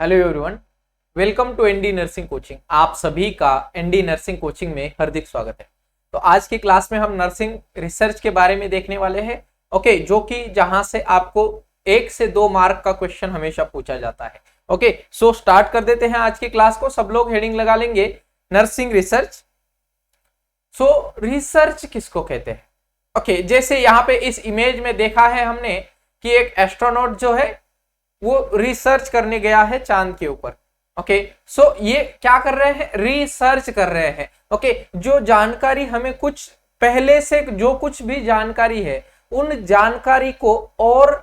Hello everyone, welcome to ND nursing coaching. आप सभी का एनडी नर्सिंग कोचिंग में हार्दिक स्वागत है। तो आज की क्लास में हम नर्सिंग रिसर्च के बारे में देखने वाले हैं। ओके, जो कि जहां से आपको 1 से 2 मार्क का क्वेश्चन हमेशा पूछा जाता है। ओके, सो स्टार्ट कर देते हैं आज की क्लास को। सब लोग हेडिंग लगा लेंगे नर्सिंग रिसर्च। सो रिसर्च किसको कहते हैं? ओके, जैसे यहाँ पे इस इमेज में देखा है हमने कि एक एस्ट्रोनॉट जो है वो रिसर्च करने गया है चांद के ऊपर। ओके, सो ये क्या कर रहे हैं? रिसर्च कर रहे हैं। ओके, जो जानकारी हमें कुछ पहले से जो कुछ भी जानकारी है उन जानकारी को और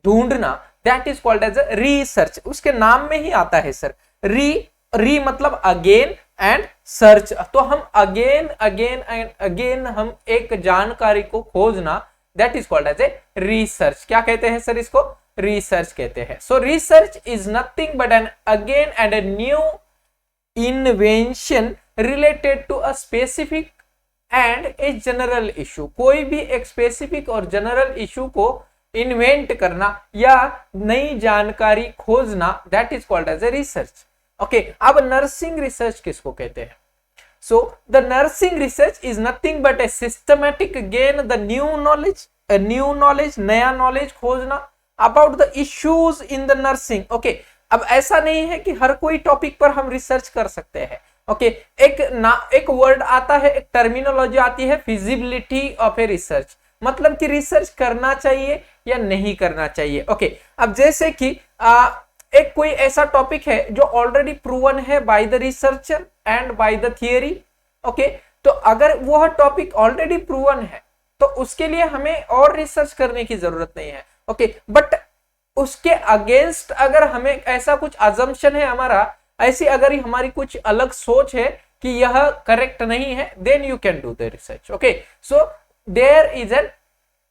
ढूंढना, that is called as research. उसके नाम में ही आता है सर, री मतलब अगेन एंड सर्च। तो हम अगेन अगेन एंड अगेन हम एक जानकारी को खोजना, that is called as a research. क्या कहते हैं सर इसको? रिसर्च कहते हैं। So research is nothing but an again and a new invention related to a specific and a general issue. कोई भी एक स्पेसिफिक और जनरल इशू को इन्वेंट करना या नई जानकारी खोजना, that is called as a research. Okay, अब नर्सिंग रिसर्च किसको कहते हैं? So the nursing research is nothing but a systematic gain the new knowledge, a new knowledge, नया knowledge खोजना about the issues in the nursing. Okay, अब ऐसा नहीं है कि हर कोई टॉपिक पर हम रिसर्च कर सकते हैं। ओके, एक वर्ड आता है, एक टर्मिनोलॉजी आती है, फिजिबिलिटी ऑफ ए रिसर्च। मतलब कि रिसर्च करना चाहिए या नहीं करना चाहिए। ओके, अब जैसे कि एक कोई ऐसा टॉपिक है जो ऑलरेडी प्रूवन है bye the researcher and by the theory. Okay, तो अगर वह टॉपिक ऑलरेडी प्रूवन है तो उसके लिए हमें और रिसर्च करने की जरूरत नहीं है। ओके, बट उसके अगेंस्ट अगर हमें ऐसा कुछ अजम्पशन है हमारा, ऐसी अगर हमारी कुछ अलग सोच है कि यह करेक्ट नहीं है, then you can do the research. Okay, so there is an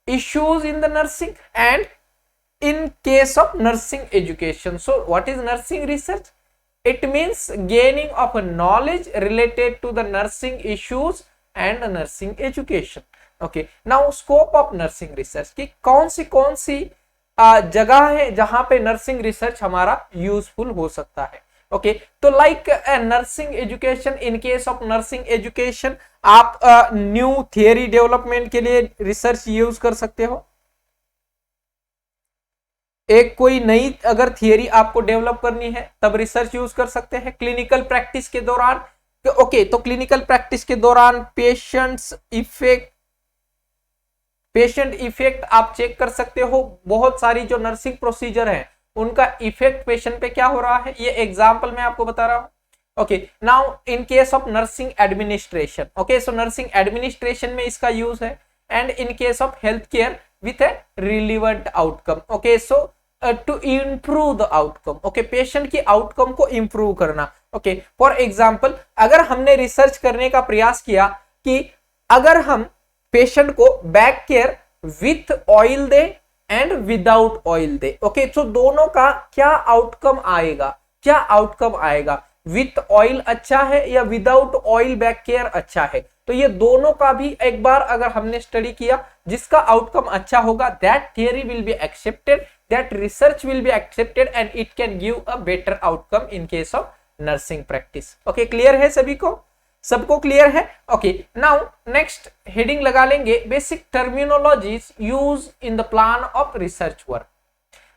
issues in the nursing and in case of nursing education. So what is nursing research? It means gaining of knowledge related to the nursing issues and nursing education. Okay, now scope of nursing research कि कौन सी जगह है जहां पे nursing research हमारा useful हो सकता है। ओके, तो like nursing education, in case of nursing education आप न्यू थियरी डेवलपमेंट के लिए रिसर्च यूज कर सकते हो। एक कोई नई अगर थियरी आपको डेवलप करनी है तब रिसर्च यूज कर सकते हैं। क्लिनिकल प्रैक्टिस के दौरान, ओके, तो क्लिनिकल प्रैक्टिस के दौरान पेशेंट इफेक्ट आप चेक कर सकते हो। बहुत सारी जो नर्सिंग प्रोसीजर है उनका इफेक्ट पेशेंट पे क्या हो रहा है, ये एग्जांपल मैं आपको बता रहा हूं। Okay, now in case of nursing administration, okay, so nursing administration में इसका यूज है। And in case of health care with a relevant outcome. Okay, so to improve the outcome. Okay, patient की outcome को improve करना। Okay, for example अगर हमने research करने का प्रयास किया कि अगर हम पेशेंट को back care with oil they and without oil they, okay, तो दोनों का क्या आउटकम आएगा, विथ ऑयल अच्छा है या विदाउट ऑयल बैक केयर अच्छा है। तो ये दोनों का भी एक बार अगर हमने स्टडी किया, जिसका आउटकम अच्छा होगा, that theory will be accepted, that research will be accepted and it can give a better outcome in case of nursing practice. Okay, clear है सभी को? सबको क्लियर है? ओके, नाउ नेक्स्ट हेडिंग लगा लेंगे basic terminologies use in the plan of research work.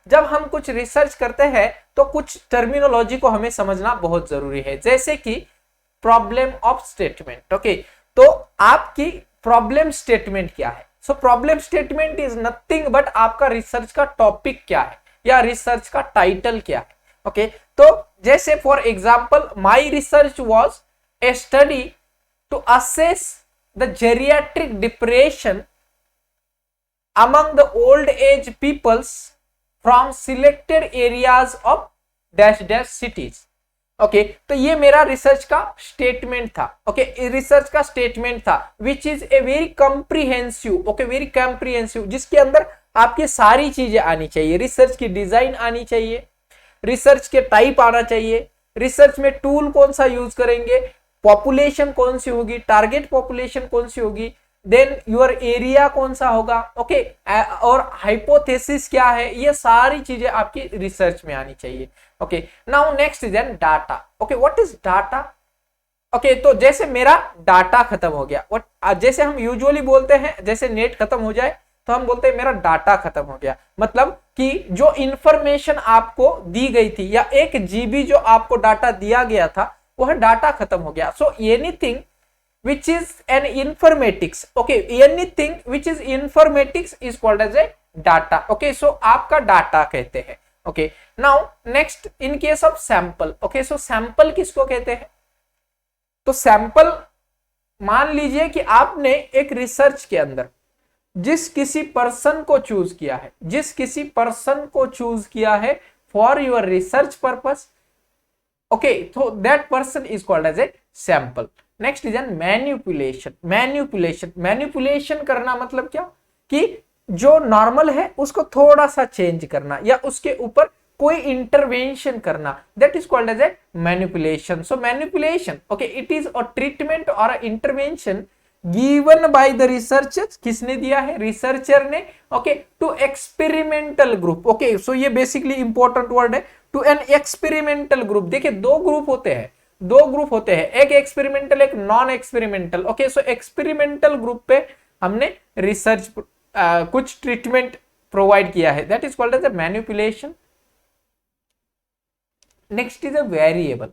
जब हम कुछ रिसर्च करते हैं तो कुछ टर्मिनोलॉजी को हमें समझना बहुत जरूरी है, जैसे कि प्रॉब्लम ऑफ स्टेटमेंट। ओके, तो आपकी प्रॉब्लम स्टेटमेंट क्या है? So problem statement is nothing but आपका रिसर्च का टॉपिक क्या है या रिसर्च का टाइटल क्या है। ओके, तो जैसे for example my research was a study to assess the geriatric depression among the old age peoples from selected areas of dash dash cities. Okay, तो ये मेरा रिसर्च का स्टेटमेंट था। ओके, रिसर्च का स्टेटमेंट था विच is a very comprehensive. Okay, very comprehensive, जिसके अंदर आपके सारी चीजें आनी चाहिए। रिसर्च की डिजाइन आनी चाहिए, रिसर्च के टाइप आना चाहिए, रिसर्च में टूल कौन सा यूज करेंगे, पॉपुलेशन कौन सी होगी, टारगेट पॉपुलेशन कौन सी होगी, देन योर एरिया कौन सा होगा, ओके, और हाइपोथेसिस क्या है, ये सारी चीजें आपकी रिसर्च में आनी चाहिए। Okay, now next is N data. Okay, what is data? Okay, तो जैसे मेरा डाटा खत्म हो गया, जैसे हम यूजुअली बोलते हैं, जैसे नेट खत्म हो जाए तो हम बोलते हैं मेरा डाटा खत्म हो गया, मतलब कि जो इंफॉर्मेशन आपको दी गई थी या 1 GB जो आपको डाटा दिया गया था वह डाटा खत्म हो गया। So anything which is an informatics, okay, anything which is informatics is called as a data। okay, so आपका डाटा कहते हैं। okay, now next in case of sample, okay, so sample किसको कहते हैं? तो सैंपल, मान लीजिए कि आपने एक रिसर्च के अंदर जिस किसी पर्सन को चूज किया है, जिस किसी पर्सन को चूज किया है for your research purpose, okay, तो that person is called as a sample. Next is an manipulation. Manipulation करना मतलब क्या, कि जो नॉर्मल है उसको थोड़ा सा चेंज करना या उसके ऊपर कोई इंटरवेंशन करना, that is called as a manipulation. So manipulation, okay, it is a treatment और intervention given by the researcher. किसने दिया है? रिसर्चर ने। Okay, to experimental group. Okay, so ये बेसिकली इंपॉर्टेंट वर्ड है, टू एन एक्सपेरिमेंटल ग्रुप। देखिए, दो group होते हैं, एक एक्सपेरिमेंटल, एक non experimental. Okay, so experimental group पे हमने रिसर्च कुछ ट्रीटमेंट प्रोवाइड किया है, that is called as a manipulation. Next is a variable.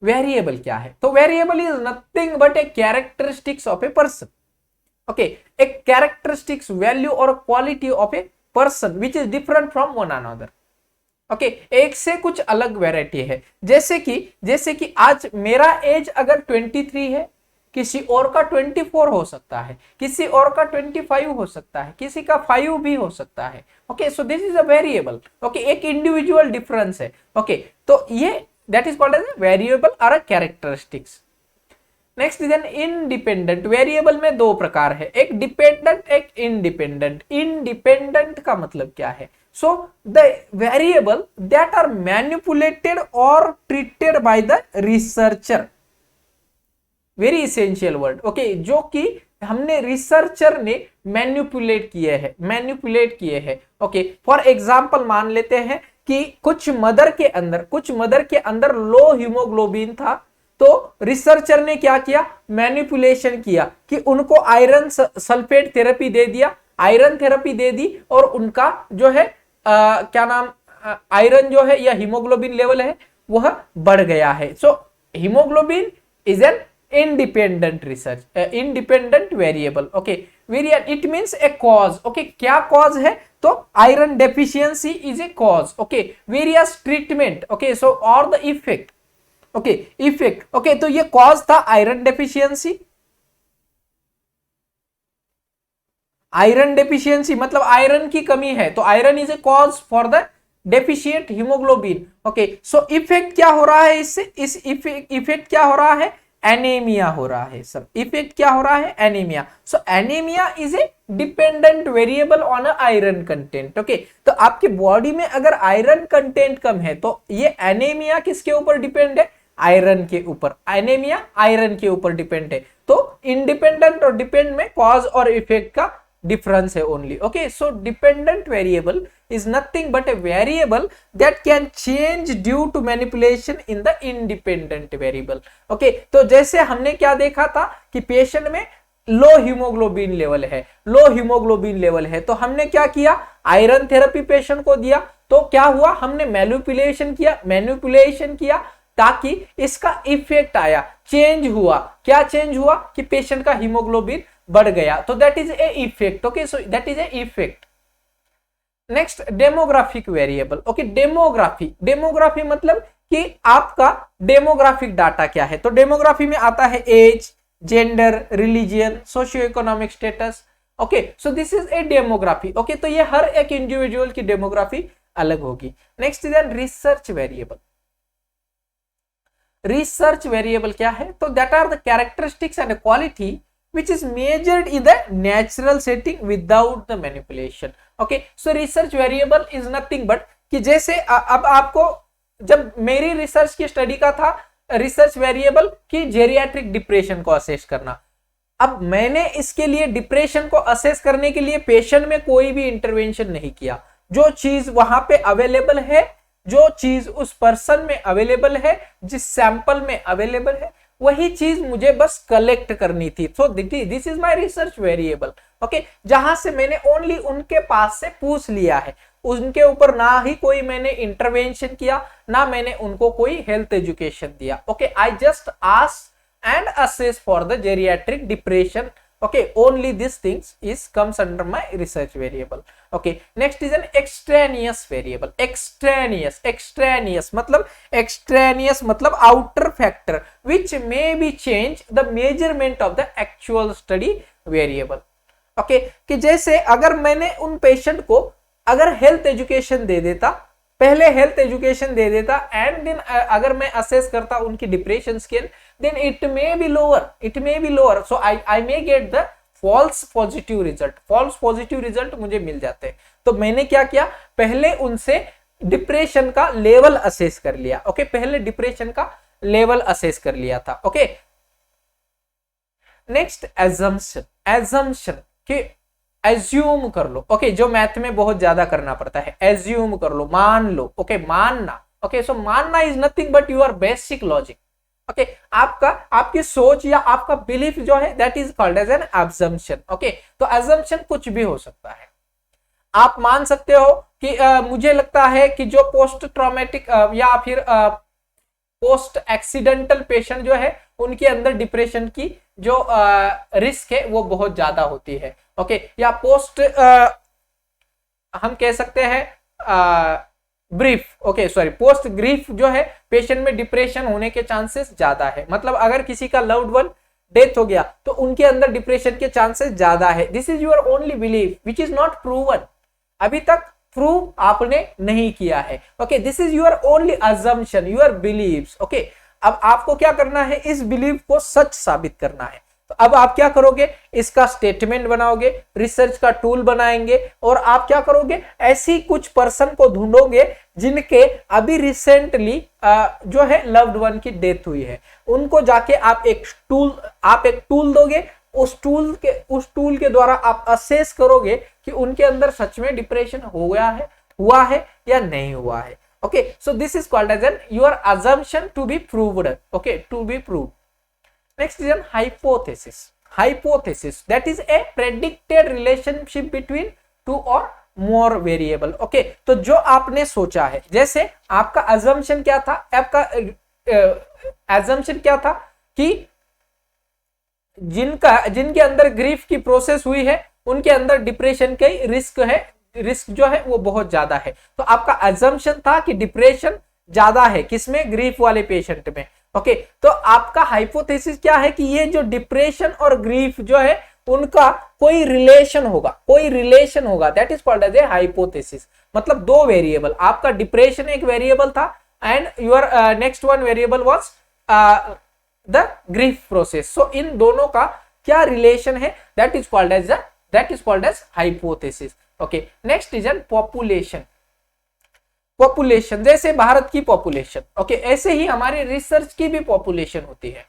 Variable क्या है? तो variable is nothing but a characteristics of a person. Okay, a characteristics, value और quality of a person which is different from one another. Okay, एक से कुछ अलग variety है। जैसे कि आज मेरा एज अगर 23 है, किसी और का 24 हो सकता है, किसी और का 25 हो सकता है, किसी का 5 भी हो सकता है। Okay, so this is a variable. Okay, एक इंडिविजुअल डिफरेंस है। ओके, तो ये that is called as a variable और a characteristics. Next is an independent. Variable में दो प्रकार है, एक डिपेंडेंट, एक इंडिपेंडेंट। इंडिपेंडेंट का मतलब क्या है? So the variable that are manipulated or treated by the researcher, very essential word। okay, जो कि हमने रिसर्चर ने मैनिपुलेट किए हैं। ओके, फॉर एग्जांपल मान लेते हैं कि कुछ मदर के अंदर लो हीमोग्लोबिन था, तो रिसर्चर ने क्या किया? मैनिपुलेशन किया कि उनको आयरन सल्फेट थेरेपी दे दिया, आयरन थेरेपी दे दी, और उनका जो है क्या नाम, आयरन जो है या हीमोग्लोबिन लेवल है वह बढ़ गया है। So haemoglobin is an independent independent variable. Okay, variable it means a cause. Okay, क्या कॉज है? तो iron deficiency is a cause. Okay, versus treatment. Okay, so और the effect. Okay, effect. Okay, तो ये कॉज था iron deficiency. Iron deficiency मतलब iron की कमी है, तो iron is a cause for the deficient haemoglobin. Okay, so effect क्या हो रहा है इससे? इस इफेक्ट क्या हो रहा है? एनीमिया हो रहा है सर। इफेक्ट क्या हो रहा है? Anaemia. So anaemia is a dependent variable on iron content. Okay, तो आपकी बॉडी में अगर आयरन कंटेंट कम है तो ये एनीमिया किसके ऊपर डिपेंड है? आयरन के ऊपर। एनीमिया आयरन के ऊपर डिपेंड है। तो इंडिपेंडेंट और डिपेंड में कॉज और इफेक्ट का difference है only। okay, so dependent variable is nothing but a variable that can change due to manipulation in the independent variable। okay, तो जैसे हमने क्या देखा था कि पेशेंट में लो हीमोग्लोबिन लेवल है, तो हमने क्या किया? आयरन थेरेपी पेशेंट को दिया, तो क्या हुआ? हमने मैनिपुलेशन किया ताकि इसका इफेक्ट आया, चेंज हुआ। क्या चेंज हुआ? कि पेशेंट का हीमोग्लोबिन बढ़ गया, तो that is A effect. Okay, so that is A effect. Next, demographic variable. Okay, demography मतलब कि आपका डेमोग्राफिक डाटा क्या है? तो डेमोग्राफी में आता है age, gender, religion, socio economic status. Okay, so this is a demography. Okay, तो ये हर एक इंडिविजुअल की डेमोग्राफी अलग होगी। Next is research variable. Research variable क्या है? तो that are the characteristics and quality which is measured in the natural setting without the manipulation। okay, so research variable is nothing but कि जैसे अब आपको, जब मेरी रिसर्च की स्टडी का था रिसर्च वेरिएबल की जेरियाट्रिक डिप्रेशन को असेस करना, अब मैंने इसके लिए डिप्रेशन को असेस करने के लिए पेशेंट में कोई भी इंटरवेंशन नहीं किया। जो चीज वहां पे अवेलेबल है, जो चीज उस पर्सन में अवेलेबल है, जिस सैंपल में अवेलेबल है, वही चीज मुझे बस कलेक्ट करनी थी। सो this is my research variable. Okay, जहां से मैंने ओनली उनके पास से पूछ लिया है, उनके ऊपर ना ही कोई मैंने इंटरवेंशन किया, ना मैंने उनको कोई हेल्थ एजुकेशन दिया। Okay, I just ask and assess for the geriatric depression. Okay, only these things is comes under my research variable. Okay, next is an extraneous variable. extraneous मतलब outer factor which may be change the measurement of the actual study variable. Okay, कि जैसे अगर मैंने उन patient को अगर health education दे देता, पहले हेल्थ एजुकेशन दे देता एंड देन अगर मैं असेस करता उनकी depression scale, then it may be lower, so I may get the false positive result मुझे मिल जाते हैं। तो मैंने क्या किया, पहले उनसे डिप्रेशन का लेवल असेस कर लिया। ओके, पहले डिप्रेशन का लेवल असेस कर लिया था। ओके, नेक्स्ट एजम्पशन कि एज्यूम कर लो। ओके, जो मैथ में बहुत ज्यादा करना पड़ता है, एज्यूम कर लो, मान लो। ओके, मानना। ओके, सो मानना is nothing but your basic logic. Okay, आपकी सोच या आपका बिलीफ जो है that is called as an assumption. Okay, तो अजम्पशन कुछ भी हो सकता है। आप मान सकते हो कि मुझे लगता है कि जो पोस्ट ट्रॉमेटिक या फिर पोस्ट एक्सीडेंटल पेशेंट जो है उनके अंदर डिप्रेशन की जो रिस्क है वो बहुत ज्यादा होती है। ओके, या पोस्ट हम कह सकते हैं पोस्ट ग्रीफ जो है पेशेंट में डिप्रेशन होने के चांसेस ज्यादा है। मतलब अगर किसी का लव्ड वन डेथ हो गया तो उनके अंदर डिप्रेशन के चांसेस ज्यादा है। This is your only belief which is not proven, अभी तक प्रूव आपने नहीं किया है। Okay, this is your only assumption, your beliefs. Okay, अब आपको क्या करना है, इस बिलीफ को सच साबित करना है। तो अब आप क्या करोगे, इसका स्टेटमेंट बनाओगे, रिसर्च का टूल बनाएंगे और आप क्या करोगे, ऐसी कुछ पर्सन को ढूंढोगे जिनके अभी रिसेंटली जो है लव्ड वन की डेथ हुई है, उनको जाके आप एक टूल दोगे। उस टूल के द्वारा आप असेस करोगे कि उनके अंदर सच में डिप्रेशन हुआ है या नहीं हुआ है। Okay, so this is called as an your assumption to be proved. Okay, to be proved. Next is an hypothesis that is a predicted relationship between two or more variable. Okay, तो जो आपने सोचा है, जैसे आपका assumption क्या था, assumption क्या था कि जिनके अंदर ग्रीफ की प्रोसेस हुई है उनके अंदर डिप्रेशन की रिस्क जो है वो बहुत ज्यादा है। तो आपका assumption था कि डिप्रेशन ज्यादा है किसमें, ग्रीफ वाले पेशेंट में। ओके, तो आपका हाइपोथेसिस क्या है कि ये जो डिप्रेशन और ग्रीफ जो है उनका कोई रिलेशन होगा, that is called as a hypothesis. मतलब दो वेरिएबल, आपका डिप्रेशन एक वेरिएबल था and your next one variable was the grief process. So इन दोनों का क्या रिलेशन है, that is called as hypothesis. Okay, next is an population, जैसे भारत की पॉपुलेशन। ओके, ऐसे ही हमारी रिसर्च की भी पॉपुलेशन होती है।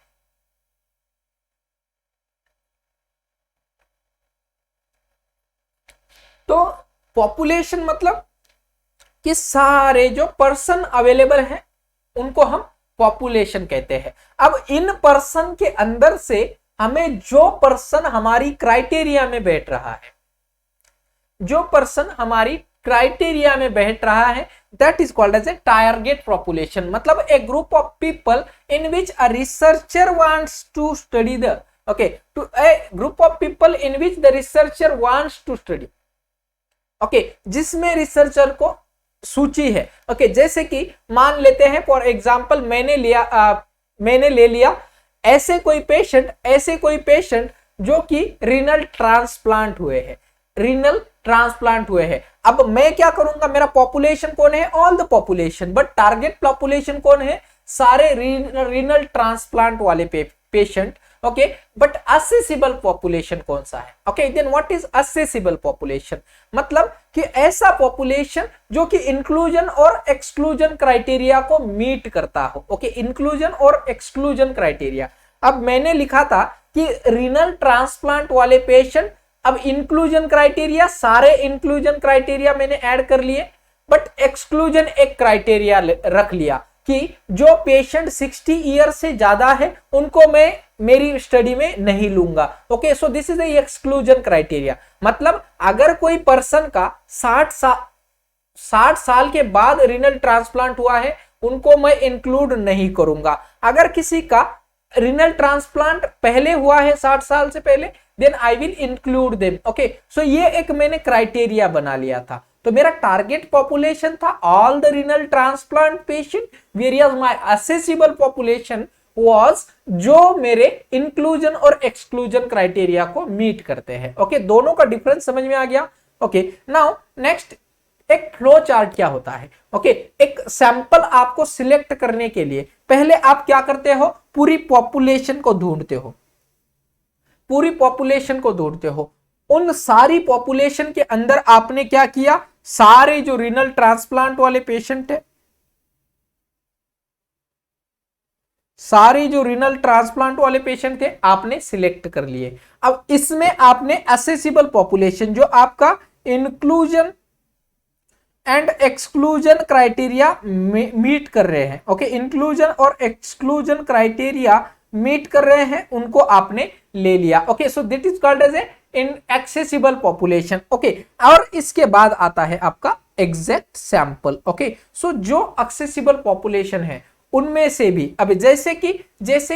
तो पॉपुलेशन मतलब कि सारे जो पर्सन अवेलेबल हैं उनको हम पॉपुलेशन कहते हैं। अब इन पर्सन के अंदर से हमें जो पर्सन हमारी क्राइटेरिया में बैठ रहा है, जो पर्सन हमारी क्राइटेरिया में बैठ रहा है, that is called as a target population. मतलब a group of people in which a researcher wants to study the, okay, to a group of people in which the researcher wants to study. Okay, जिसमें researcher को सूची है। okay, जैसे कि मान लेते हैं फॉर एग्जांपल मैंने ले लिया ऐसे कोई पेशेंट जो कि रीनल ट्रांसप्लांट हुए हैं। अब मैं क्या करूंगा, मेरा पॉपुलेशन कौन है, all the population, but target population कौन है, सारे रीनल ट्रांसप्लांट वाले patient. Okay, but accessible population कौन सा है। Okay, then what is accessible population, मतलब कि ऐसा पॉपुलेशन जो कि इंक्लूजन और एक्सक्लूजन क्राइटेरिया को मीट करता हो। ओके, इंक्लूजन और एक्सक्लूजन क्राइटेरिया। अब मैंने लिखा था कि रीनल ट्रांसप्लांट वाले पेशेंट, अब इंक्लूजन क्राइटेरिया, सारे इंक्लूजन क्राइटेरिया मैंने ऐड कर लिए, बट एक्सक्लूजन एक क्राइटेरिया रख लिया कि जो पेशेंट 60 ईयर से ज्यादा है उनको मैं मेरी स्टडी में नहीं लूंगा। Okay, so this is the exclusion criteria. मतलब अगर कोई पर्सन का 60 साल के बाद रीनल ट्रांसप्लांट हुआ है उनको मैं इंक्लूड नहीं करूंगा। अगर किसी का रीनल ट्रांसप्लांट पहले हुआ है 60 साल से पहले, then I will include them. Okay, so ये एक मैंने क्राइटेरिया बना लिया था। तो मेरा टारगेट पॉपुलेशन था all the renal transplant patient, versus my accessible population was जो मेरे इंक्लूजन और एक्सक्लूजन क्राइटेरिया को मीट करते हैं। ओके, दोनों का डिफरेंस समझ में आ गया। ओके, नाउ नेक्स्ट, एक फ्लो चार्ट क्या होता है। ओके, एक सैंपल आपको सिलेक्ट करने के लिए पहले आप क्या करते हो, पूरी पॉपुलेशन को ढूंढते हो, पूरी पॉपुलेशन को ढूंढते हो। उन सारी पॉपुलेशन के अंदर आपने क्या किया, सारे जो रीनल ट्रांसप्लांट वाले पेशेंट है, सारे जो रीनल ट्रांसप्लांट वाले पेशेंट थे आपने सिलेक्ट कर लिए। अब इसमें आपने असेसिबल पॉपुलेशन जो आपका inclusion and exclusion criteria meet कर रहे हैं, ओके, इंक्लूजन और एक्सक्लूजन क्राइटेरिया मीट कर रहे हैं, उनको आपने ले लिया। Okay, so that is called as a in accessible population. Okay, और इसके बाद आता है आपका एग्जैक्ट सैंपल। ओके, सो जो एक्सेसिबल पॉपुलेशन है उनमें से भी, अब जैसे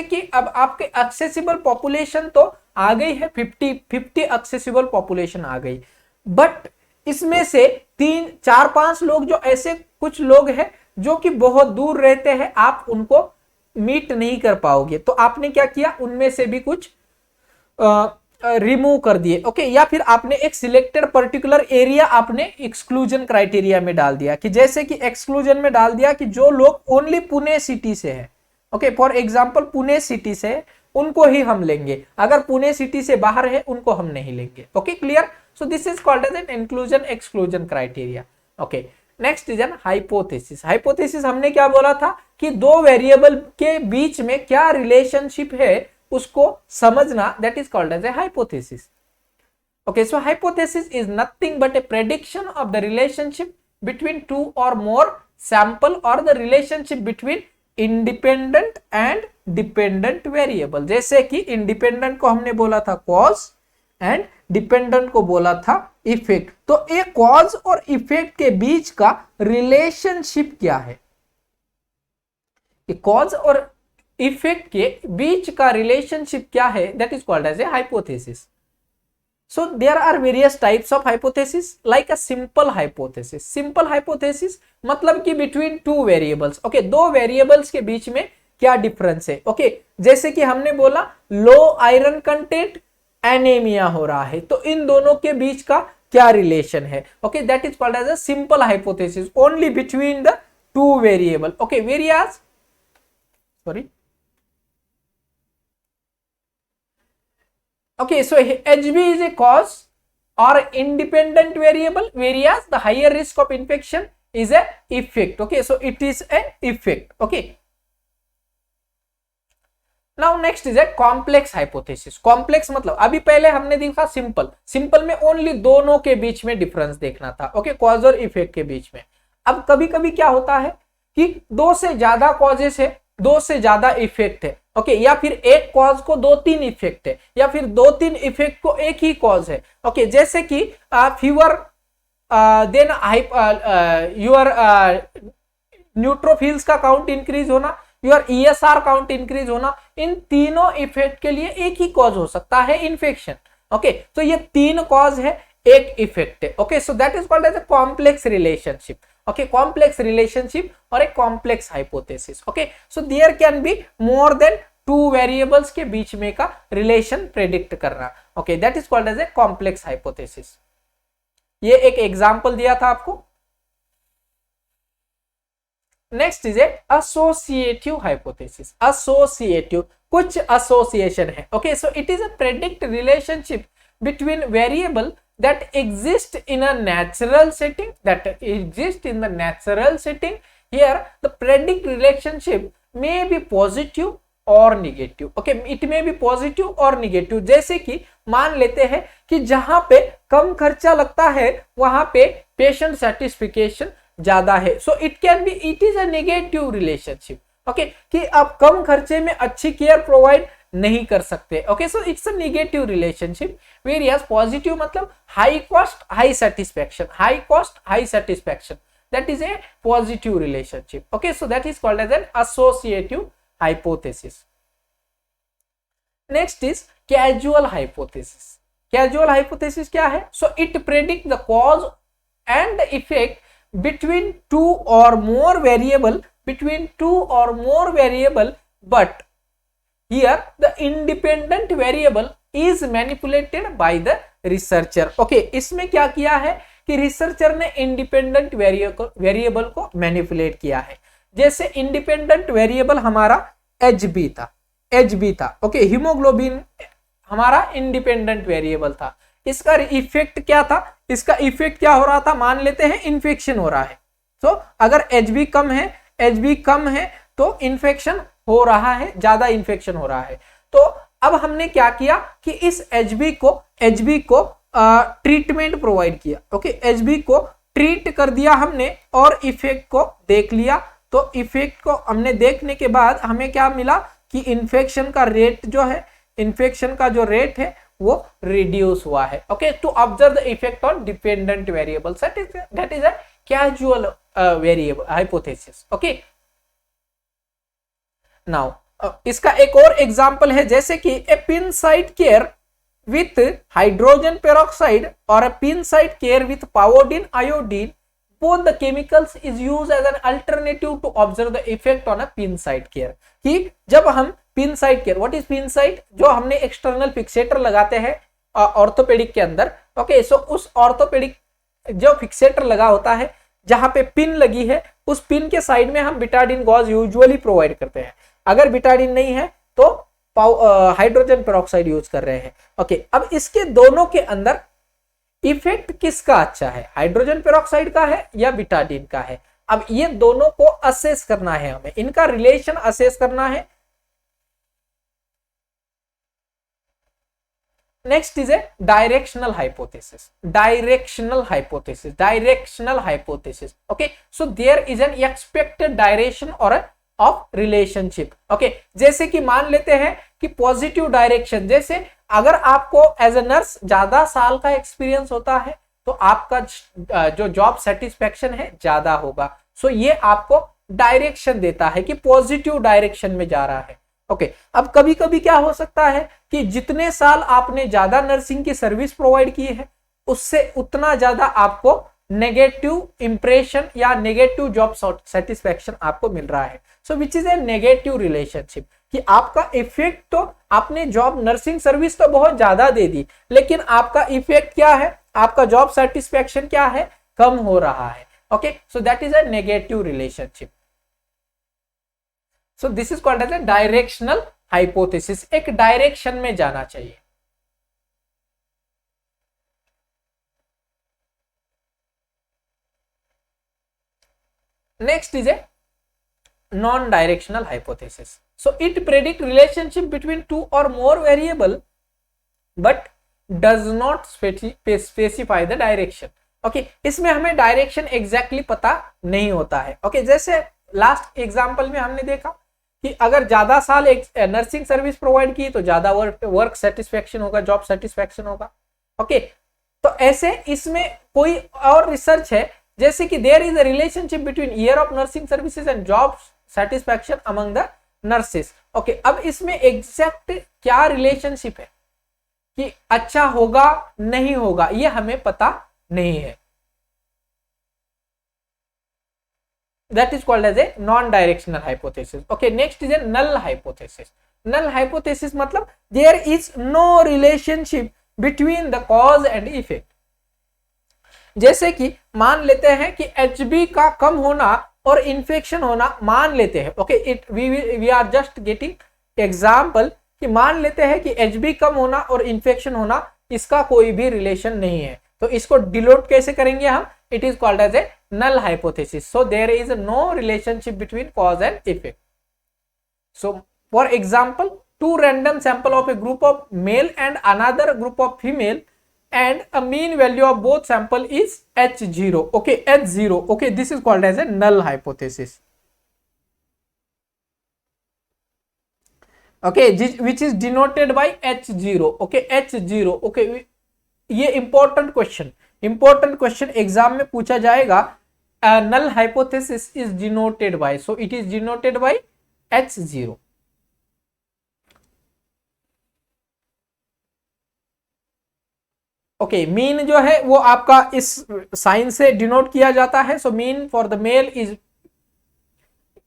कि अब आपके एक्सेसिबल पॉपुलेशन तो आ गई है 50 एक्सेसिबल पॉपुलेशन आ गई, बट इसमें से 3-4-5 लोग जो ऐसे कुछ लोग हैं जो कि बहुत दूर रहते हैं, आप उनको मीट नहीं कर पाओगे, तो आपने क्या किया, उनमें से भी कुछ रिमूव कर दिए। ओके, या फिर आपने एक सिलेक्टेड पर्टिकुलर एरिया आपने एक्सक्लूजन क्राइटेरिया में डाल दिया, कि जैसे कि एक्सक्लूजन में डाल दिया कि जो लोग ओनली पुणे सिटी से है, okay, for example Pune city से, उनको ही हम लेंगे, अगर पुणे सिटी से बाहर है उनको हम नहीं लेंगे। Okay, clear. So this is called as an inclusion exclusion criteria. Okay, next is an hypothesis. Hypothesis हमने क्या बोला था कि दो वेरिएबल के बीच में क्या रिलेशनशिप है उसको समझना, that is called as a hypothesis. Okay, so hypothesis is nothing but a prediction of the relationship between two और मोर सैंपल और the relationship between independent and dependent variable. जैसे कि इंडिपेंडेंट को हमने बोला था कॉज एंड डिपेंडेंट को बोला था इफेक्ट। तो एक कॉज और इफेक्ट के बीच का रिलेशनशिप क्या है, कॉज और इफेक्ट के बीच का रिलेशनशिप क्या है, that is called as a hypothesis. So there are various types of hypothesis, like a simple hypothesis. Simple hypothesis मतलब कि बिटवीन टू वेरिएबल्स। ओके, दो वेरिएबल्स के बीच में क्या डिफरेंस है। ओके, जैसे कि हमने बोला लो आयरन कंटेंट, एनीमिया हो रहा है, तो इन दोनों के बीच का क्या रिलेशन है। Okay, that is called as a simple hypothesis, only between the two variable. Okay, various Okay, so HB is a cause or independent variable, whereas the higher risk of infection is a effect. Okay, so it is an effect. Okay, now next is a complex hypothesis. Complex मतलब अभी पहले हमने देखा simple में only दोनों के बीच में डिफरेंस देखना था। ओके, कॉज और इफेक्ट के बीच में। अब कभी कभी क्या होता है कि दो से ज्यादा कॉजेस है, दो से ज्यादा इफेक्ट है। ओके, या फिर एक कॉज को 2-3 इफेक्ट है, या फिर 2-3 इफेक्ट को एक ही कॉज है। ओके, जैसे कि फीवर, देन योर न्यूट्रोफिल्स का काउंट इंक्रीज होना, योर ESR काउंट इंक्रीज होना, इन तीनों इफेक्ट के लिए एक ही कॉज हो सकता है इन्फेक्शन। ओके, तो ये 3 कॉज है, एक इफेक्ट है। Okay, so that is called as a complex relationship. Okay, complex relationship or a complex hypothesis. Okay, so there can be more than 2 variables के बीच में का relation predict करना। Okay, that is called as a complex hypothesis. ये एक example दिया था आपको। Next is a associative hypothesis. Associative, कुछ association है। Okay, so it is a predict relationship between variable that exist in a natural setting, Here the predict relationship may be positive और negative. Okay, it में B positive और negative. जैसे कि मान लेते हैं कि जहां पे कम खर्चा लगता है वहां पे पेशेंट सेटिस्फिकेशन ज्यादा है, so it can B, it is a negative relationship. Okay, कि आप कम खर्चे में अच्छी केयर प्रोवाइड नहीं कर सकते। Okay, so it's a negative relationship. Versus positive मतलब high cost high satisfaction, high cost high satisfaction, that is a positive relationship. Okay, so that is called as an associative hypothesis. Next is causal hypothesis. Causal hypothesis क्या है? So it predict the cause and effect between two or more variable, but here the independent variable is manipulated by the researcher. Okay, इसमें क्या किया है कि researcher ने independent variable को manipulate किया है। जैसे इंडिपेंडेंट वेरिएबल हमारा HB था। ओके, हीमोग्लोबिन हमारा इंडिपेंडेंट वेरिएबल था। इसका इफेक्ट क्या था? इसका इफेक्ट क्या हो रहा था? मान लेते हैं इन्फेक्शन हो रहा है, तो अगर HB कम है तो इन्फेक्शन हो रहा है, ज्यादा इन्फेक्शन हो रहा है। तो अब हमने क्या किया कि इस HB को ट्रीटमेंट प्रोवाइड किया। ओके, HB को ट्रीट कर दिया हमने और इफेक्ट को देख लिया। तो इफेक्ट को हमने देखने के बाद हमें क्या मिला कि इन्फेक्शन का जो रेट है वो रिड्यूस हुआ है। Okay, to observe the effect on dependent variable, that is a causal variable hypothesis. Okay, now इसका एक और एग्जांपल है, जैसे कि a pin site care with hydrogen peroxide or a pin side care with pioodine iodine, both the chemicals is used as an alternative to observe the effect on a pin side care. कि जब हम pin site care, what is pin side? जो हमने external fixator लगाते हैं orthopaedic के अंदर। Okay, सो उस ऑर्थोपेडिक जो फिक्सेटर लगा होता है जहां पे पिन लगी है, उस पिन के साइड में हम बिटाडिन गॉज यूजुअली प्रोवाइड करते हैं। अगर बिटाडिन नहीं है तो हाइड्रोजन पेरोक्साइड यूज कर रहे हैं। ओके, अब इसके दोनों के अंदर इफेक्ट किसका अच्छा है? हाइड्रोजन पेरोक्साइड का है या बिटाडिन का है? अब ये दोनों को असेस करना है, हमें इनका रिलेशन असेस करना है। Next is a directional hypothesis. Okay, so there is an expected direction और ऑफ रिलेशनशिप। ओके, जैसे कि मान लेते हैं कि पॉजिटिव डायरेक्शन, जैसे अगर आपको एज ए नर्स ज्यादा साल का एक्सपीरियंस होता है तो आपका जो जॉब सेटिस्फेक्शन है ज्यादा होगा। सो ये आपको डायरेक्शन देता है कि पॉजिटिव डायरेक्शन में जा रहा है। ओके, अब कभी कभी क्या हो सकता है कि जितने साल आपने ज्यादा नर्सिंग की सर्विस प्रोवाइड की है उससे उतना ज्यादा आपको नेगेटिव इंप्रेशन या नेगेटिव जॉब सेटिस्फेक्शन आपको मिल रहा है। So which is a negative relationship, कि आपका इफेक्ट तो आपने जॉब नर्सिंग सर्विस तो बहुत ज्यादा दे दी, लेकिन आपका इफेक्ट क्या है? आपका जॉब सेटिस्फेक्शन क्या है? कम हो रहा है। Okay, so that is a negative relationship. So this is called as a directional hypothesis. एक डायरेक्शन में जाना चाहिए। Next is a non-directional hypothesis. So it predict relationship between two or more variable, but does not specify the direction. Okay, इसमें हमें direction exactly पता नहीं होता है। ओके, जैसे लास्ट एग्जांपल में हमने देखा कि अगर ज्यादा साल एक नर्सिंग सर्विस प्रोवाइड की तो ज्यादा वर्क सेटिस्फेक्शन होगा, जॉब सेटिस्फेक्शन होगा। ओके, तो ऐसे इसमें कोई और रिसर्च है, जैसे कि there is a relationship between year of nursing services and job satisfaction among the nurses. Okay, अब इसमें एग्जैक्ट क्या रिलेशनशिप है कि अच्छा होगा नहीं होगा ये हमें पता नहीं है। That is called as a non directional hypothesis. Okay, next is a null hypothesis. Null hypothesis मतलब there is no relationship between the cause and effect. जैसे कि मान लेते हैं कि HB का कम होना और इन्फेक्शन होना मान लेते हैं। Okay, we are just getting example कि मान लेते हैं कि HB कम होना और इन्फेक्शन होना इसका कोई भी रिलेशन नहीं है, तो इसको डिनोट कैसे करेंगे हम? It is called as a null hypothesis. So there is no relationship between cause and effect. So For example, two random sample of a group of male and another group of female, and a mean value of both sample is H0. Okay, H0. Okay, this is called as a null hypothesis. Okay, which is denoted by H0. Okay, H0. Okay, ये important question exam में पूछा जाएगा. Null hypothesis is denoted by, so it is denoted by H0. Okay, mean जो है वो आपका इस sign से डिनोट किया जाता है. So mean for the male is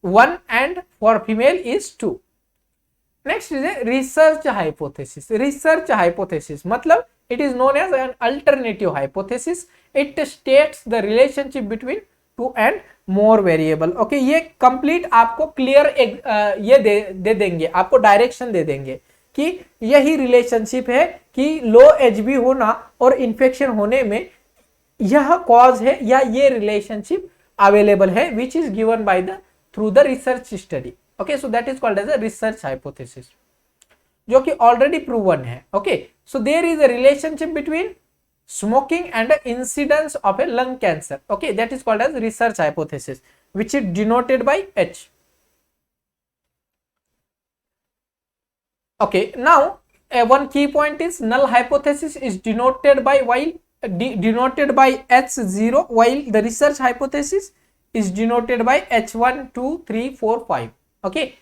1 and for female is 2. Next is research hypothesis. Research hypothesis मतलब it is known as an alternative hypothesis. It states the relationship between two and more variable. Okay, ये complete आपको clear ये दे देंगे, आपको direction दे देंगे कि यही relationship है कि लो एचबी होना और इन्फेक्शन होने में यह कॉज है या ये रिलेशनशिप अवेलेबल है, which is given by the through the research study. Okay, so that is called as a research hypothesis, जो कि ऑलरेडी प्रूवन है. Okay, so there is a relationship between smoking and incidence of a lung cancer. Okay, that is called as research hypothesis which is denoted by H. Okay, now one key point is null hypothesis is denoted by denoted by H0, while the research hypothesis is denoted by H1, 2, 3, 4, 5. Okay,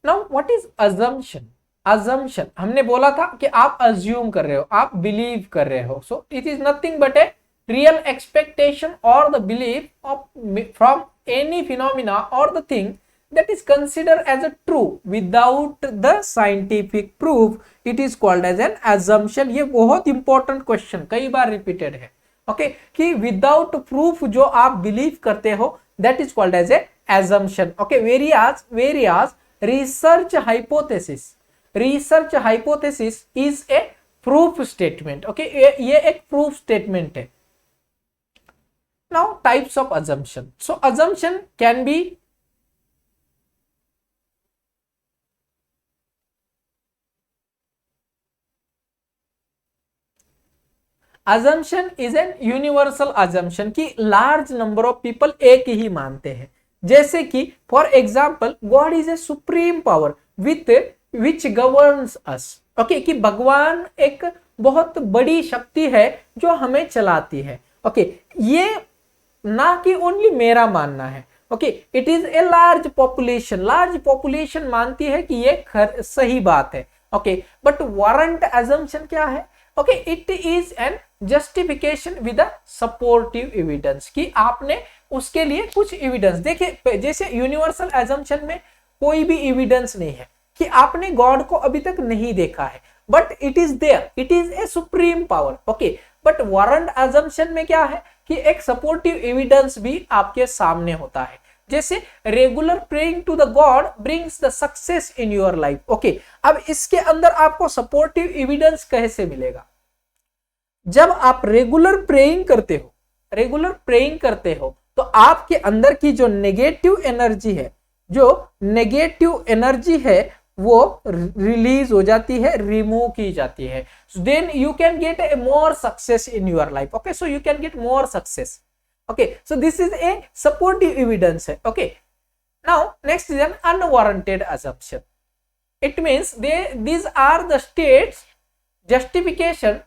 now what is assumption? assumption हमने बोला था कि आप assume कर रहे हो, आप believe कर रहे हो. So it is nothing but a real expectation or the belief of from any phenomena or the thing that is considered as a true without the scientific proof. It is called as an assumption. ये बहुत important question, कई बार repeated है. Okay, कि without proof जो आप believe करते हो, that is called as a assumption. Okay, whereas research hypothesis is a proof statement. Okay, ये एक proof statement है. Now types of assumption. So assumption can be assumption is an universal assumption कि large number of people एक ही मानते हैं. जैसे कि for example God is a supreme power with which governs us. Okay, कि भगवान एक बहुत बड़ी शक्ति है जो हमें चलाती है. ओके, ये ना कि ओनली मेरा मानना है. Okay, it is a large population मानती है कि ये सही बात है. ओके, बट वारंट अजम्पशन क्या है? Okay, it is an justification with a supportive evidence, कि आपने उसके लिए कुछ एविडेंस. देखिए, जैसे यूनिवर्सल अजम्पशन में कोई भी एविडेंस नहीं है कि आपने गॉड को अभी तक नहीं देखा है, but it is there, it is a supreme power. Okay, but warrant assumption में क्या है कि एक सपोर्टिव एविडेंस भी आपके सामने होता है. जैसे regular praying to the god brings the success in your life. Okay, अब इसके अंदर आपको सपोर्टिव एविडेंस कैसे मिलेगा? जब आप रेगुलर प्रेइंग करते हो तो आपके अंदर की जो नेगेटिव एनर्जी है वो रिलीज हो जाती है, रिमूव की जाती है. Then you can get a more success in your life. Okay, so you can get more success. Okay, so this is a supportive evidence. Okay, now next is an unwarranted assumption. It means these are the states justification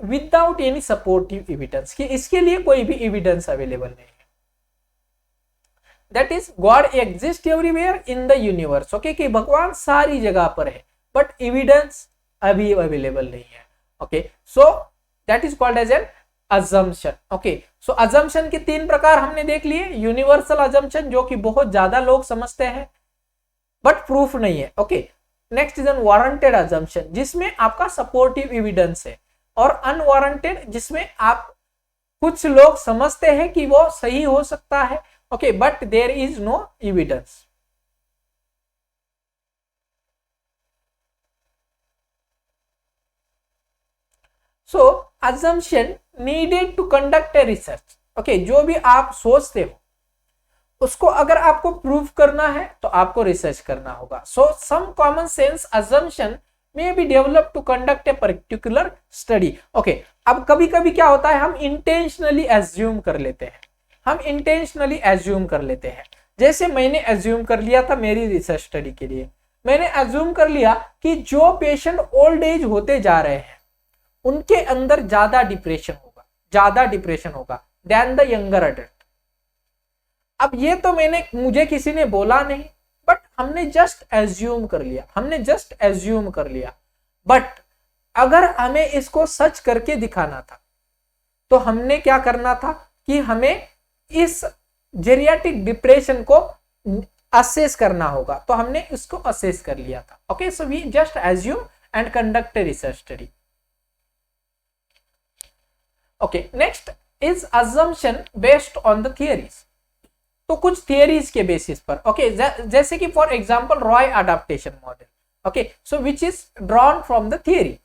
without any supportive evidence, कि इसके लिए कोई भी evidence available नहीं है. That is, God exists everywhere in the universe. Okay, कि भगवान सारी जगह पर है, but evidence अभी available नहीं है. Okay, so that is called as an assumption. Okay, so assumption के 3 प्रकार हमने देख लिए. यूनिवर्सल assumption जो कि बहुत ज्यादा लोग समझते हैं बट प्रूफ नहीं है. Okay, next is unwarranted assumption जिसमें आपका सपोर्टिव एविडेंस है, और अनवारंटेड जिसमें आप कुछ लोग समझते हैं कि वो सही हो सकता है. Okay, but there is no evidence. So assumption needed to conduct a research. Okay, जो भी आप सोचते हो उसको अगर आपको प्रूव करना है तो आपको रिसर्च करना होगा. So some common sense assumption may be develop to conduct a particular study. Okay, अब कभी कभी क्या होता है, हम इंटेंशनली एज्यूम कर लेते हैं. हम इंटेंशनली एज्यूम कर लेते हैं. जैसे मैंने एज्यूम कर लिया था मेरी रिसर्च स्टडी के लिए, मैंने एज्यूम कर लिया कि जो पेशेंट ओल्ड एज होते जा रहे हैं उनके अंदर ज्यादा डिप्रेशन होगा देन द यंगर अडल्ट. अब ये तो मुझे किसी ने बोला नहीं, बट हमने जस्ट एज्यूम कर लिया. बट अगर हमें इसको सच करके दिखाना था तो हमने क्या करना था कि हमें इस जेरियाट्रिक डिप्रेशन को असेस करना होगा. तो हमने इसको असेस कर लिया था. Okay, so we just assume and conduct a research study. Okay, next is assumption based on the theories. तो कुछ थियरीज के बेसिस पर. ओके, जैसे कि for example Roy adaptation model. Okay, so which is drawn from the theory.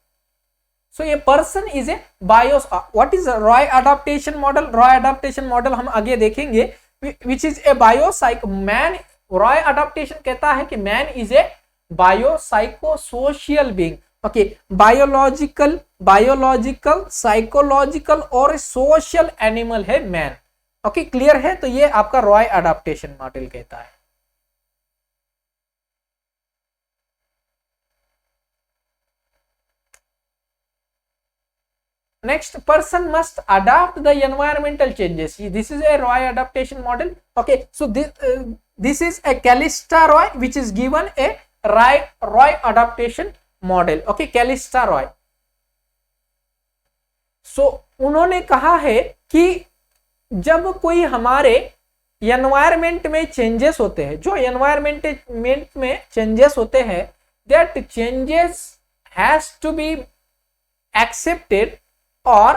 So ये person is a bios. What is Roy adaptation model? Roy adaptation model हम आगे देखेंगे. Which is a biopsych man. Roy adaptation कहता है कि man is a biopsychosocial being. Okay, biological, psychological और social animal है man. Okay, clear है? तो ये आपका रॉय अडैप्टेशन मॉडल कहता है. Next, person must adapt the environmental changes. This is a Roy adaptation model. Okay, so this is a Callista Roy, which is given a Roy adaptation model. Okay, Callista Roy. So उन्होंने कहा है कि जब कोई हमारे environment में changes होते हैं, जो एनवायरमेंट में चेंजेस होते हैं, that changes has to be accepted or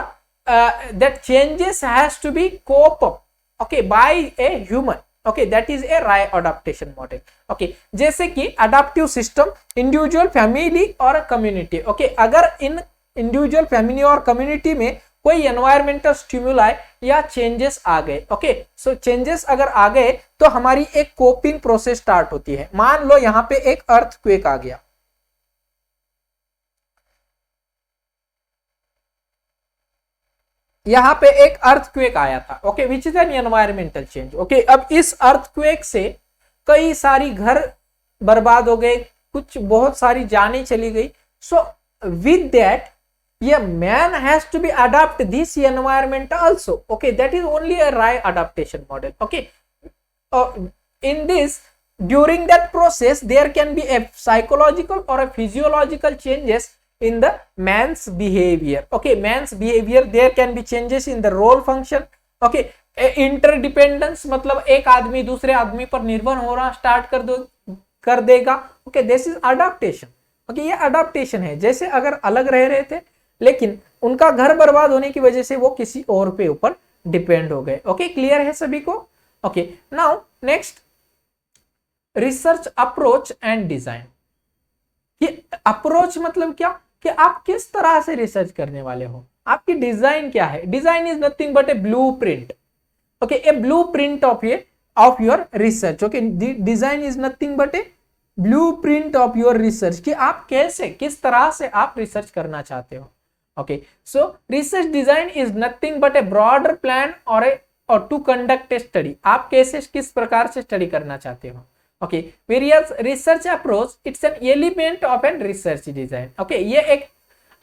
that changes has to be cope up, okay, by a human. Okay, that is a Roy adaptation model. Okay, जैसे कि adaptive system, individual, family और community. Okay, अगर इन individual, family और community में कोई environmental stimuli या changes आ गए. Okay, सो changes अगर आ गए तो हमारी एक कोपिंग प्रोसेस स्टार्ट होती है. मान लो यहाँ पे एक अर्थक्वेक आ गया. यहाँ पे एक अर्थक्वेक आया था. Okay, which is an environmental change. Okay, अब इस अर्थक्वेक से कई सारी घर बर्बाद हो गए, कुछ बहुत सारी जानें चली गई. So with that yeah, man has to be adapt this environment also. Okay, that is only a Roy adaptation model. Okay, in this, during that process there can be a psychological or a physiological changes in the man's behavior. Okay, man's behavior, there can be changes in the role function. Okay, interdependence, मतलब एक आदमी दूसरे आदमी पर निर्भर होना start कर देगा. Okay, this is adaptation. Okay, ये अडाप्टेशन है. जैसे अगर अलग रह रहे थे लेकिन उनका घर बर्बाद होने की वजह से वो किसी और पे ऊपर डिपेंड हो गए. ओके, क्लियर है सभी को? Okay, now next, research approach and design. ये अप्रोच मतलब क्या कि आप किस तरह से रिसर्च करने वाले हो. आपकी डिजाइन क्या है? Design is nothing but A blueprint. Okay, A blueprint of your research. Okay, design is nothing but A blueprint of your research, कि आप कैसे, किस तरह से आप रिसर्च करना चाहते हो. Okay, so research design is nothing but a broader plan or to conduct a study. आप कैसे, किस प्रकार से स्टडी करना चाहते हो. Okay, various research approach, it's an element of an research design. Okay, ये एक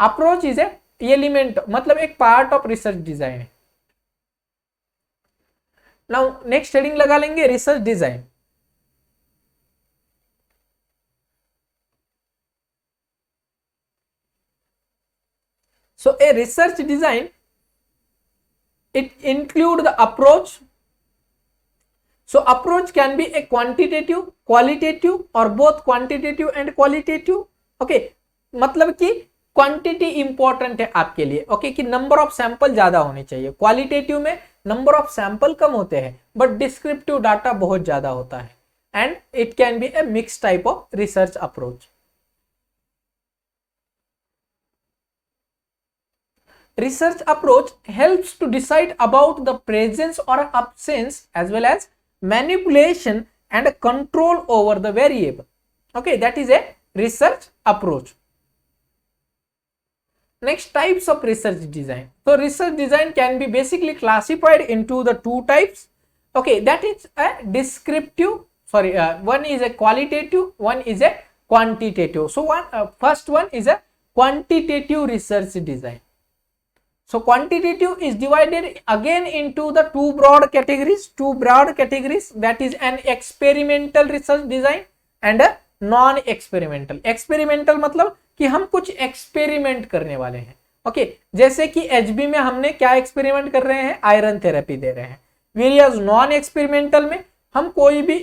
approach is a element, मतलब एक part of research design है. Now next heading लगा लेंगे research design. So a research design, it include the approach. So approach can be a quantitative, qualitative or both quantitative and qualitative. Okay, मतलब कि quantity important है आपके लिए. Okay, कि number of sample ज्यादा होने चाहिए. क्वालिटेटिव में नंबर ऑफ सैंपल कम होते हैं बट डिस्क्रिप्टिव डाटा बहुत ज्यादा होता है. And it can be A mix type of research approach. research approach helps to decide about the presence or absence as well as manipulation and control over the variable. Okay, that is a research approach. Next, types of research design. So research design can be basically classified into the two types. Okay, that is a descriptive, one is a qualitative, one is a quantitative. So first one is a quantitative research design. So quantitative is divided again into the two broad categories, that is an experimental research design and a non experimental मतलब कि हम कुछ experiment करने वाले हैं. Okay, जैसे कि HB में हमने क्या एक्सपेरिमेंट कर रहे हैं, आयरन थेरेपी दे रहे हैं. वेरियस नॉन एक्सपेरिमेंटल में हम कोई भी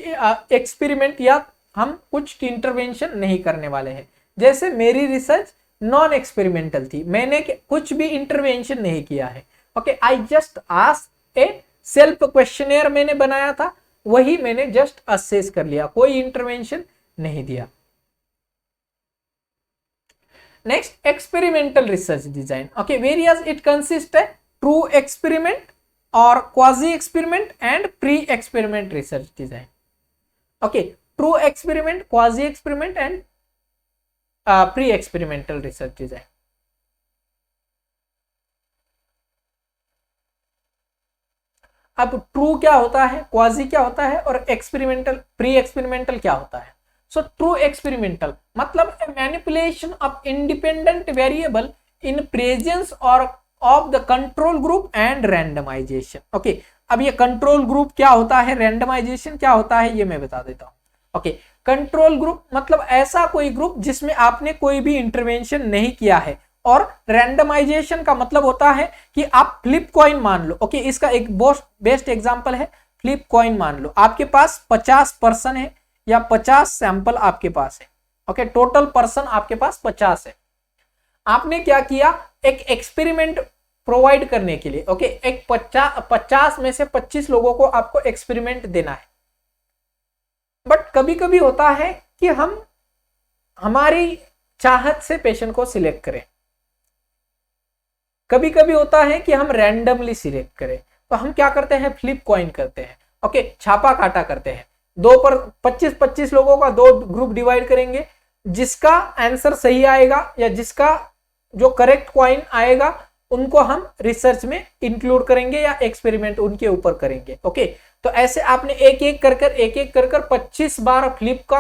एक्सपेरिमेंट या हम कुछ इंटरवेंशन नहीं करने वाले हैं. जैसे मेरी रिसर्च नॉन एक्सपेरिमेंटल थी, मैंने कुछ भी इंटरवेंशन नहीं किया है. Okay, I just asked A self questionnaire मैंने बनाया था, वही मैंने जस्ट असेस कर लिया, कोई इंटरवेंशन नहीं दिया. Next, experimental research design. Okay, various it consist है ट्रू एक्सपेरिमेंट और quasi experiment and pre experiment research design. Okay, true experiment, quasi experiment and pre experimental research design. अब ट्रू क्या होता है, क्वाजी क्या होता है और एक्सपेरिमेंटल, प्री एक्सपेरिमेंटल क्या होता है. सो ट्रू एक्सपेरिमेंटल मतलब a manipulation of independent variable in presence और of the control group and randomization. Okay, अब ये कंट्रोल ग्रुप क्या होता है, रैंडमाइजेशन क्या होता है, ये मैं बता देता हूं. ओके, कंट्रोल ग्रुप मतलब ऐसा कोई ग्रुप जिसमें आपने कोई भी इंटरवेंशन नहीं किया है, और रैंडमाइजेशन का मतलब होता है कि आप फ्लिप कॉइन मान लो. ओके, इसका एक बेस्ट एग्जांपल है फ्लिप कॉइन. मान लो आपके पास 50 पर्सन है या 50 सैंपल आपके पास है. ओके, टोटल पर्सन आपके पास 50 है. आपने क्या किया, एक एक्सपेरिमेंट प्रोवाइड करने के लिए, ओके, एक 50 में से 25 लोगों को आपको एक्सपेरिमेंट देना है. बट कभी कभी होता है कि हम हमारी चाहत से पेशेंट को सिलेक्ट करें, कभी कभी होता है कि हम रैंडमली सिलेक्ट करें. तो हम क्या करते हैं, फ्लिप कॉइन करते हैं. ओके, छापा काटा करते हैं. 2 पर 25 लोगों का 2 ग्रुप डिवाइड करेंगे, जिसका आंसर सही आएगा या जिसका जो करेक्ट कॉइन आएगा उनको हम रिसर्च में इंक्लूड करेंगे या एक्सपेरिमेंट उनके ऊपर करेंगे. ओके, तो ऐसे आपने एक एक कर 25 बार फ्लिप का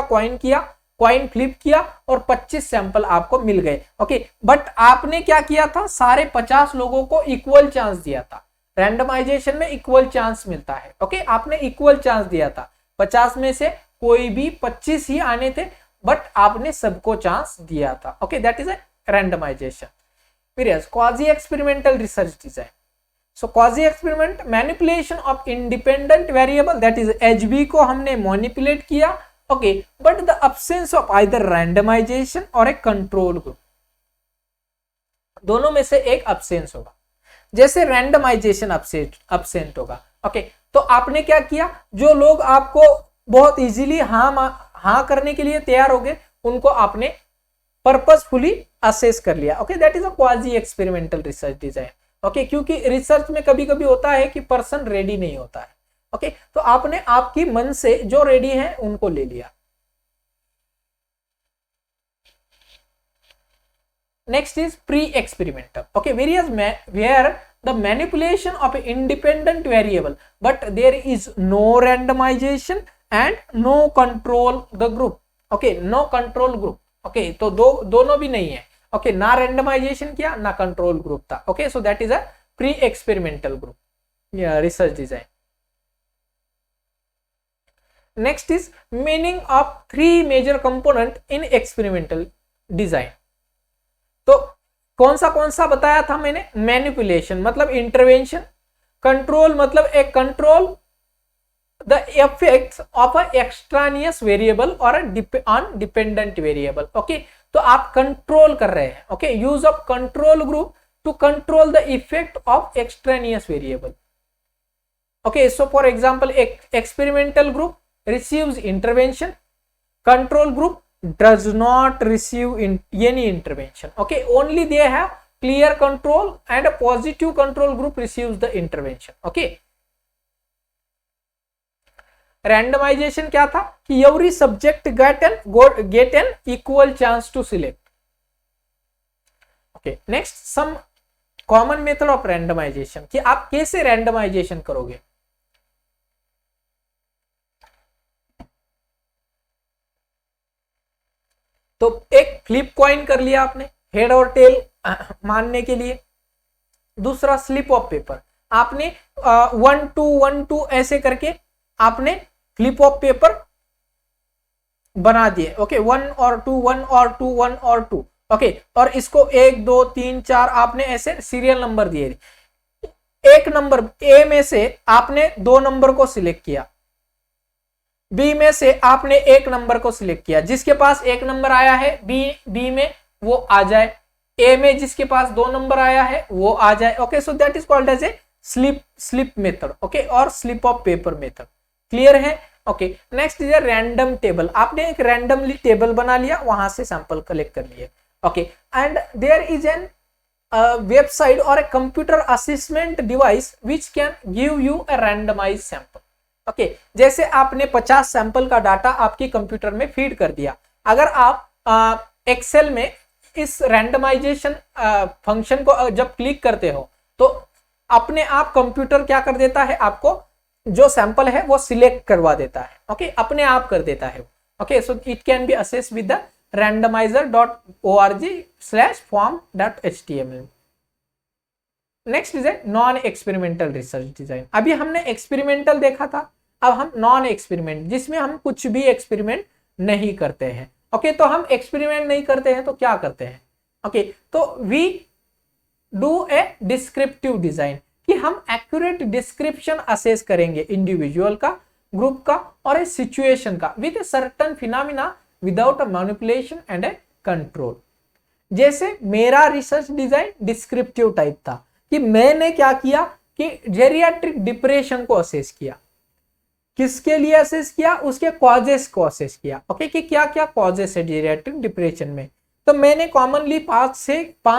कॉइन फ्लिप किया और 25 सैंपल आपको मिल गए. ओके, बट आपने क्या किया था, सारे 50 लोगों को इक्वल चांस दिया था. रैंडमाइजेशन में इक्वल चांस मिलता है. ओके, आपने इक्वल चांस दिया था, 50 में से कोई भी 25 ही आने थे, बट आपने सबको चांस दिया था. Okay, that is a randomization. Whereas quasi experimental research design. So quasi experiment manipulation of independent variable, that is HB को हमने manipulate किया. Okay, but the absence of either randomization or a control group, दोनों में से एक absence होगा. जैसे randomization absent होगा. Okay, तो आपने क्या किया, जो लोग आपको बहुत इजीली हाँ करने के लिए तैयार हो गए, उनको आपने पर्पसफुली असेस कर लिया. Okay, that is a quasi experimental research design. Okay, क्योंकि रिसर्च में कभी कभी होता है कि पर्सन रेडी नहीं होता है. ओके, तो आपने आपकी मन से जो रेडी है उनको ले लिया. Next is pre experimental. Okay, where the manipulation of independent variable but there is no randomization and no control the group. Okay, no control group. Okay, तो दोनों भी नहीं है. ओके, ना रैंडमाइजेशन किया ना कंट्रोल ग्रुप था. Okay, so that is a pre experimental group research design. Next is meaning of 3 major component in experimental design. तो कौन सा बताया था मैंने, मैनिपुलेशन मतलब इंटरवेंशन, कंट्रोल मतलब एक control the effects of a extraneous variable or on dependent variable. okay, तो आप कंट्रोल कर रहे हैं. okay, use of control group to control the effect of extraneous variable. okay, so for example experimental group receives intervention, control group does not receive any intervention. okay, only they have clear control and a positive control group receives the intervention. Okay, randomization क्या था कि every subject get an equal chance to select. Okay, next some common method of randomization कि आप कैसे randomization करोगे. तो एक flip coin कर लिया आपने हेड और टेल मानने के लिए. दूसरा स्लिप ऑफ पेपर, आपने 1 2 1 2 ऐसे करके आपने फ्लिप ऑफ पेपर बना दिए. ओके, 1 और 2 1 और 2 1 और 2. ओके, और इसको 1 2 3 4 आपने ऐसे सीरियल नंबर दिए. एक नंबर ए में से आपने 2 नंबर को सिलेक्ट किया, बी में से आपने 1 नंबर को सिलेक्ट किया. जिसके पास 1 नंबर आया है बी में वो आ जाए, ए में जिसके पास 2 नंबर आया है वो आ जाए. Okay, so that is called as a slip method. Okay, और slip of paper method. Clear है. Okay, next is random table. आपने एक रैंडमली टेबल बना लिया, वहां से सैंपल कलेक्ट कर लिए. Okay, and there is an website और a computer assessment device which can give you a randomize sample. Okay, जैसे आपने 50 सैंपल का डाटा आपके कंप्यूटर में फीड कर दिया. अगर आप एक्सेल में इस रैंडमाइजेशन फंक्शन को जब क्लिक करते हो तो अपने आप कंप्यूटर क्या कर देता है, आपको जो सैंपल है वो सिलेक्ट करवा देता है. ओके, अपने आप कर देता है. Okay, so it can B assess with the randomizer.org/form.html. Next is a non experimental research design. अभी हमने एक्सपेरिमेंटल देखा था, अब हम नॉन एक्सपेरिमेंट, जिसमें हम कुछ भी एक्सपेरिमेंट नहीं करते हैं. ओके, तो हम एक्सपेरिमेंट नहीं करते हैं तो क्या करते हैं. ओके, तो we do a descriptive design कि हम एक्यूरेट डिस्क्रिप्शन असेस करेंगे इंडिविजुअल का, ग्रुप का और ए सिचुएशन का with a certain phenomena without a manipulation and a control. जैसे मेरा रिसर्च डिजाइन डिस्क्रिप्टिव टाइप था कि मैंने क्या किया कि जेरियाट्रिक डिप्रेशन को असेस किया. किसके लिए असेस किया, उसके कॉजेस को असेस किया. ओके, कि क्या क्या कॉजेस है जेरियाट्रिक डिप्रेशन में. तो मैंने कॉमनली 5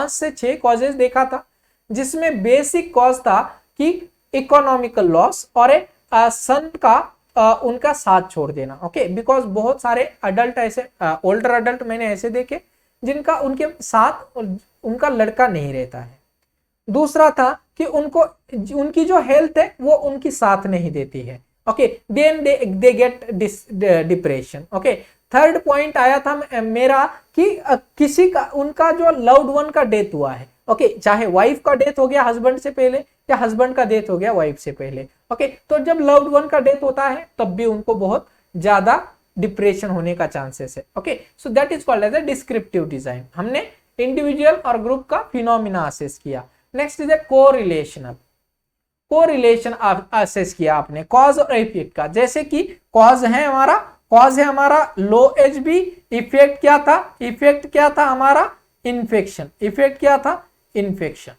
से 6 कॉजेस देखा था, जिसमें बेसिक कॉज था कि इकोनॉमिकल लॉस और एक सन का उनका साथ छोड़ देना. ओके, बिकॉज बहुत सारे अडल्ट ऐसे ओल्डर अडल्ट मैंने ऐसे देखे जिनका उनके साथ उनका लड़का नहीं रहता है. दूसरा था कि उनकी जो हेल्थ है वो उनकी साथ नहीं देती है. Okay, then they get depression. Okay, third point आया था मेरा कि किसी का उनका जो लव्ड वन का डेथ हुआ है. ओके, चाहे वाइफ का डेथ हो गया हस्बैंड से पहले या हस्बैंड का डेथ हो गया वाइफ से पहले. ओके, तो जब लव्ड वन का डेथ होता है तब भी उनको बहुत ज्यादा डिप्रेशन होने का चांसेस है. Okay, so that is called as a descriptive design. हमने इंडिविजुअल और ग्रुप का फिनोमिना असेस किया. Next is a correlational. Correlation assess किया आपने कॉज और इफेक्ट का. जैसे कि कॉज है हमारा लो एचबी. इफेक्ट क्या था हमारा इन्फेक्शन. इफेक्ट क्या था, infection.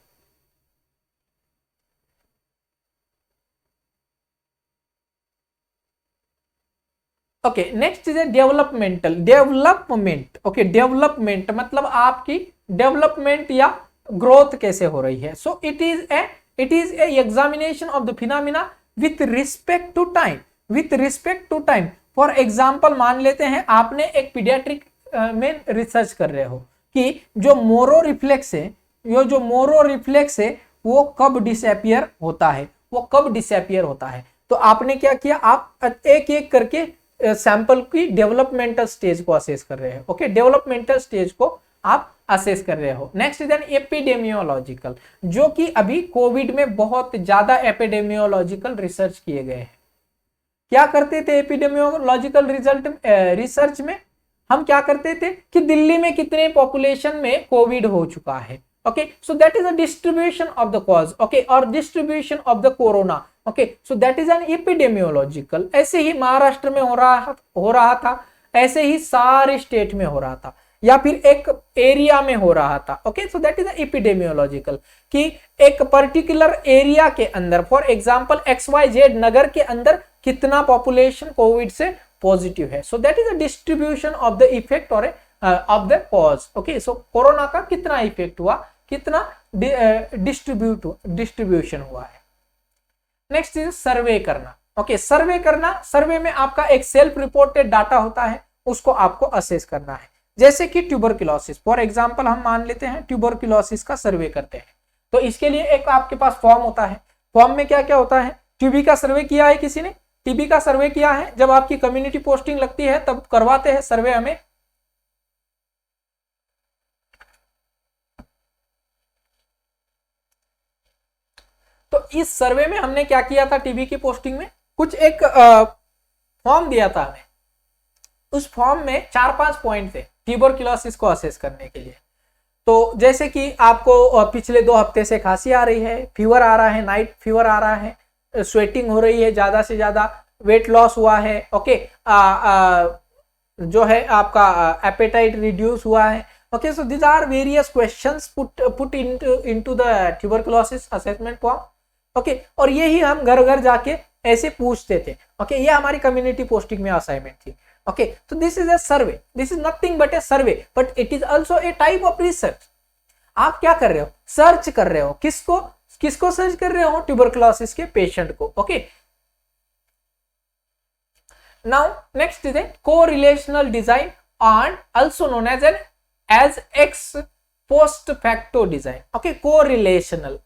Okay, next is developmental. Development. Okay, development मतलब आपकी डेवलपमेंट या ग्रोथ कैसे हो रही है. So it is a examination of the phenomena with respect to time. For example मान लेते हैं आपने एक पीडियाट्रिक में रिसर्च कर रहे हो कि जो मोरो रिफ्लेक्स है वो कब डिसअपियर होता है. तो आपने क्या किया, आप एक एक करके सैंपल की डेवलपमेंटल स्टेज को असेस कर रहे हो. ओके, डेवलपमेंटल स्टेज को आप असेस कर रहे हो. नेक्स्ट इज एन एपिडेमियोलॉजिकल, जो कि अभी कोविड में बहुत ज्यादा एपिडेमियोलॉजिकल रिसर्च किए गए हैं. क्या करते थे एपिडेमियोलॉजिकल रिसर्च में, हम क्या करते थे कि दिल्ली में कितने पॉपुलेशन में कोविड हो चुका है. Okay, so that is a distribution of the cause. Okay, और distribution of the corona. Okay, so that is an epidemiological. ऐसे ही महाराष्ट्र में हो रहा था, ऐसे ही सारे स्टेट में हो रहा था, या फिर एक एरिया में हो रहा था. Okay, so that is epidemiological कि एक पर्टिकुलर एरिया के अंदर, फॉर एग्जांपल XYZ नगर के अंदर कितना पॉपुलेशन कोविड से पॉजिटिव है. So that is a distribution of the effect और of the cause. Okay, so corona का कितना इफेक्ट हुआ कितना डिस्ट्रीब्यूशन हुआ है। नेक्स्ट इज सर्वे करना। ओके, सर्वे करना, सर्वे में आपका एक सेल्फ रिपोर्टेड डाटा होता है, उसको आपको असेस करना है। जैसे कि ट्यूबरकुलोसिस, फॉर एग्जांपल हम मान लेते हैं ट्यूबरकुलोसिस का सर्वे करते हैं, तो इसके लिए एक आपके पास फॉर्म होता है। फॉर्म में क्या क्या होता है, टीबी का सर्वे किया है किसी ने, टीबी का सर्वे किया है, जब आपकी कम्युनिटी पोस्टिंग लगती है तब करवाते हैं सर्वे हमें। तो इस सर्वे में हमने क्या किया था, टीबी की पोस्टिंग में कुछ एक फॉर्म दिया था हमें। उस फॉर्म में 4-5 पॉइंट थे ट्यूबरकुलोसिस को असेस करने के लिए। तो जैसे कि आपको पिछले 2 हफ्ते से खांसी आ रही है, फीवर आ रहा है, नाइट फीवर आ रहा है, स्वेटिंग हो रही है ज्यादा से ज्यादा, वेट लॉस हुआ है, ओके, जो है आपका एपेटाइट रिड्यूस हुआ है। Okay, so this are various questions put into the tuberculosis assessment form. Okay, और ये ही हम घर घर जाके ऐसे पूछते थे। ओके, ये हमारी कम्युनिटी पोस्टिंग में असाइनमेंट थी। Okay, so this is a survey, this is nothing but a survey, but it is also a type of research। आप क्या कर रहे हो, सर्च कर रहे हो, किसको सर्च कर रहे हो, ट्यूबरकुलोसिस के पेशेंट को। Okay, now next is a correlational design and also known as ex post facto design। okay, correlational,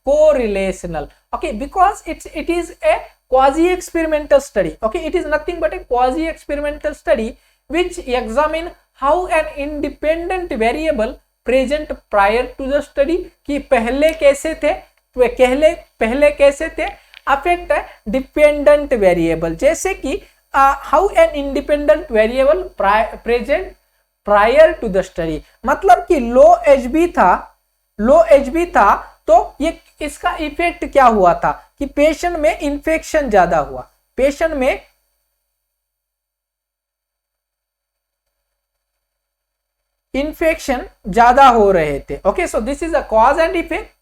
okay, because it is a quasi experimental study। okay, it is nothing but a quasi experimental study which examine how an independent variable present prior to the study, कि पहले कैसे थे, पहले कैसे थे, affect a dependent variable। जैसे कि how an independent variable present prior to the study, मतलब कि लो एचबी था तो ये इसका इफेक्ट क्या हुआ था कि पेशेंट में इंफेक्शन ज्यादा हुआ, पेशेंट में इंफेक्शन ज्यादा हो रहे थे। Okay, so this is a cause and effect.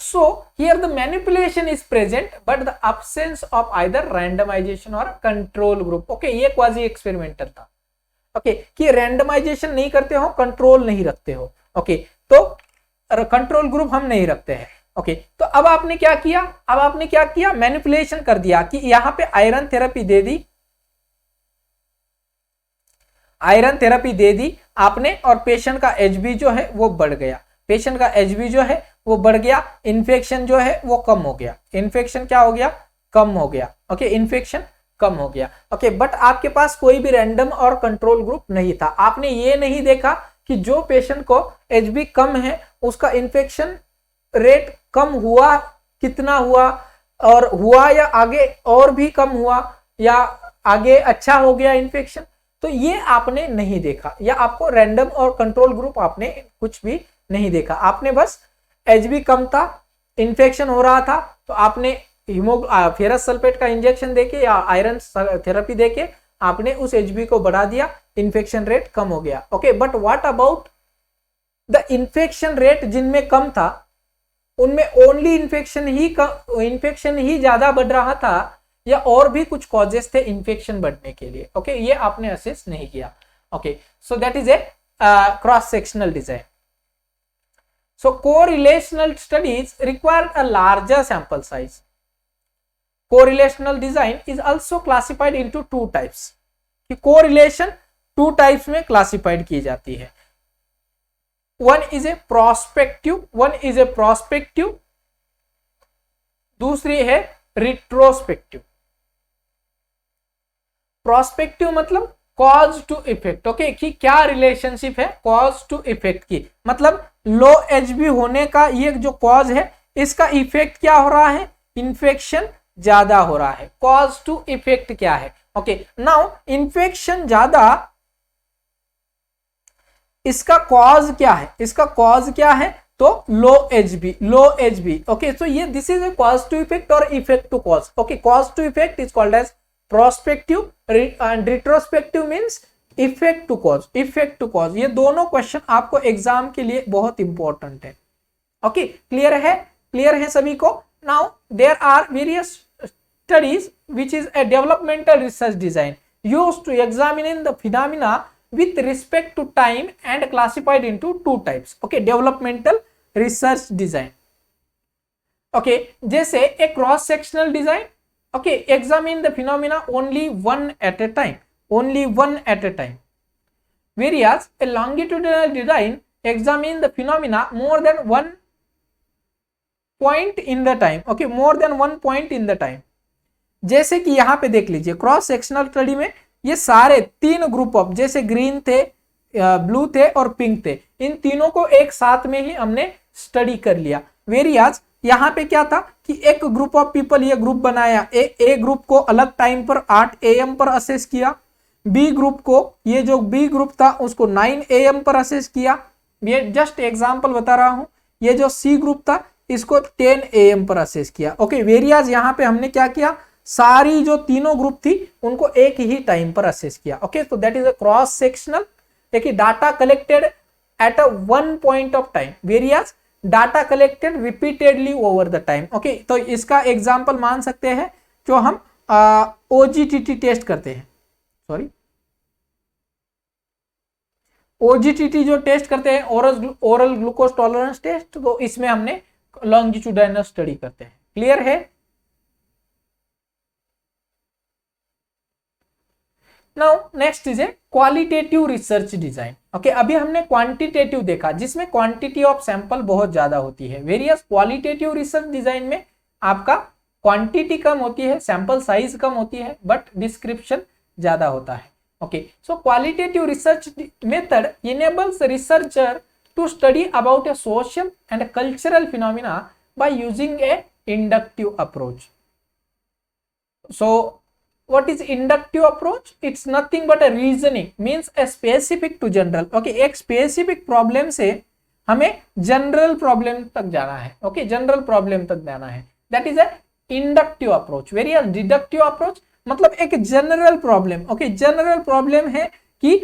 So here the manipulation is present but the absence of either randomization और कंट्रोल ग्रुप। ओके, ये क्वाजी एक्सपेरिमेंटल था। ओके, कि रैंडमाइजेशन नहीं करते हो, कंट्रोल नहीं रखते हो। ओके, तो कंट्रोल ग्रुप हम नहीं रखते हैं। ओके, तो अब आपने क्या किया, मैनिपुलेशन कर दिया कि यहां पे आयरन थेरेपी दे दी आपने, और पेशेंट का एचबी जो है वो बढ़ गया, इन्फेक्शन जो है वो कम हो गया, इन्फेक्शन क्या हो गया, कम हो गया। ओके, इन्फेक्शन कम हो गया। ओके, बट आपके पास कोई भी रैंडम और कंट्रोल ग्रुप नहीं था। आपने ये नहीं देखा कि जो पेशेंट को एचबी कम है उसका इन्फेक्शन रेट कम हुआ, कितना हुआ, और हुआ या आगे और भी कम हुआ, या आगे अच्छा हो गया इन्फेक्शन, तो ये आपने नहीं देखा, या आपको रैंडम और कंट्रोल ग्रुप आपने कुछ भी नहीं देखा। आपने बस एचबी कम था, इन्फेक्शन हो रहा था, तो आपने फेरस सल्फेट का इंजेक्शन देके या आयरन थेरेपी देके आपने उस एचबी को बढ़ा दिया, इन्फेक्शन रेट कम हो गया। Okay, but what about the infection rate जिनमें कम था, उनमें ओनली इन्फेक्शन ही ज्यादा बढ़ रहा था, या और भी कुछ कॉजेस थे इन्फेक्शन बढ़ने के लिए। ओके, ये आपने असेस नहीं किया। Okay, so that is A cross sectional design. So correlational studies require a larger sample size. Correlational design is also classified into 2 types, कि कोरिलेशन 2 टाइप्स में क्लासिफाइड की जाती है। वन इज ए प्रोस्पेक्टिव, दूसरी है retrospective. Prospective मतलब cause to effect. Okay, कि क्या रिलेशनशिप है कॉज टू इफेक्ट की, मतलब लो एचबी होने का ये जो कॉज है, इसका इफेक्ट क्या हो रहा है, इन्फेक्शन ज्यादा हो रहा है। कॉज टू इफेक्ट क्या है। ओके, नाउ इन्फेक्शन ज्यादा, इसका कॉज क्या है, तो लो एचबी। ओके, सो ये this is a cause to effect और effect to cause. Okay, cause to effect is called as prospective and retrospective means effect to cause. ये दोनों क्वेश्चन आपको एग्जाम के लिए बहुत इंपॉर्टेंट है। ओके, क्लियर है सभी को। Now there are various studies which is a developmental research design used to examine the phenomena with respect to time and classified into 2 types. Okay, developmental research design. Okay, जैसे a cross sectional design, okay, examine the phenomena only one at a time, only one at a time, whereas a longitudinal design examine the phenomena more than one point in the time, okay, more than one point in the time। जैसे कि यहाँ पे देख लीजिए cross sectional study में ये सारे तीन ग्रुप ऑफ, जैसे ग्रीन थे, ब्लू थे और पिंक थे, इन तीनों को एक साथ में ही हमने स्टडी कर लिया। वेरियाज यहाँ पे क्या था कि एक ग्रुप ऑफ पीपल ये ग्रुप बनाया, ए ग्रुप को अलग टाइम पर 8 AM पर असेस किया, बी ग्रुप को, ये जो बी ग्रुप था उसको 9 AM पर असेस किया, ये जस्ट एग्जांपल बता रहा हूं। ये जो सी ग्रुप था इसको 10 AM पर असेस किया। ओके, वेरियाज यहाँ पे हमने क्या किया, सारी जो तीनों ग्रुप थी उनको एक ही टाइम पर असेस किया। ओके, तो that is a cross sectional, देखिए data collected at a one point of time, whereas data collected repeatedly over the time. Okay, तो इसका एग्जाम्पल मान सकते हैं जो हम OGTT टेस्ट करते हैं, सॉरी OGTT जो टेस्ट करते हैं, ओरल ग्लूकोज टॉलरेंस टेस्ट, तो इसमें हमने लॉन्गिट्यूडाइनल स्टडी करते हैं। क्लियर है? Now next is A qualitative research design. Okay, अभी हमने क्वांटिटेटिव देखा जिसमें क्वांटिटी ऑफ सैंपल बहुत ज्यादा होती है, वेरियस क्वालिटेटिव रिसर्च डिजाइन में आपका क्वांटिटी कम होती है, सैंपल साइज कम होती है, बट डिस्क्रिप्शन ज्यादा होता है। Okay, so qualitative research method enables the researcher to study about a social and cultural phenomena by using a inductive approach. So what is inductive approach? It's nothing but a reasoning, means a specific to general. Okay, एक specific problem से हमें general problem तक जाना है। Okay, general problem तक जाना है, that is a inductive approach। whereas deductive approach मतलब एक general problem. Okay, general problem है कि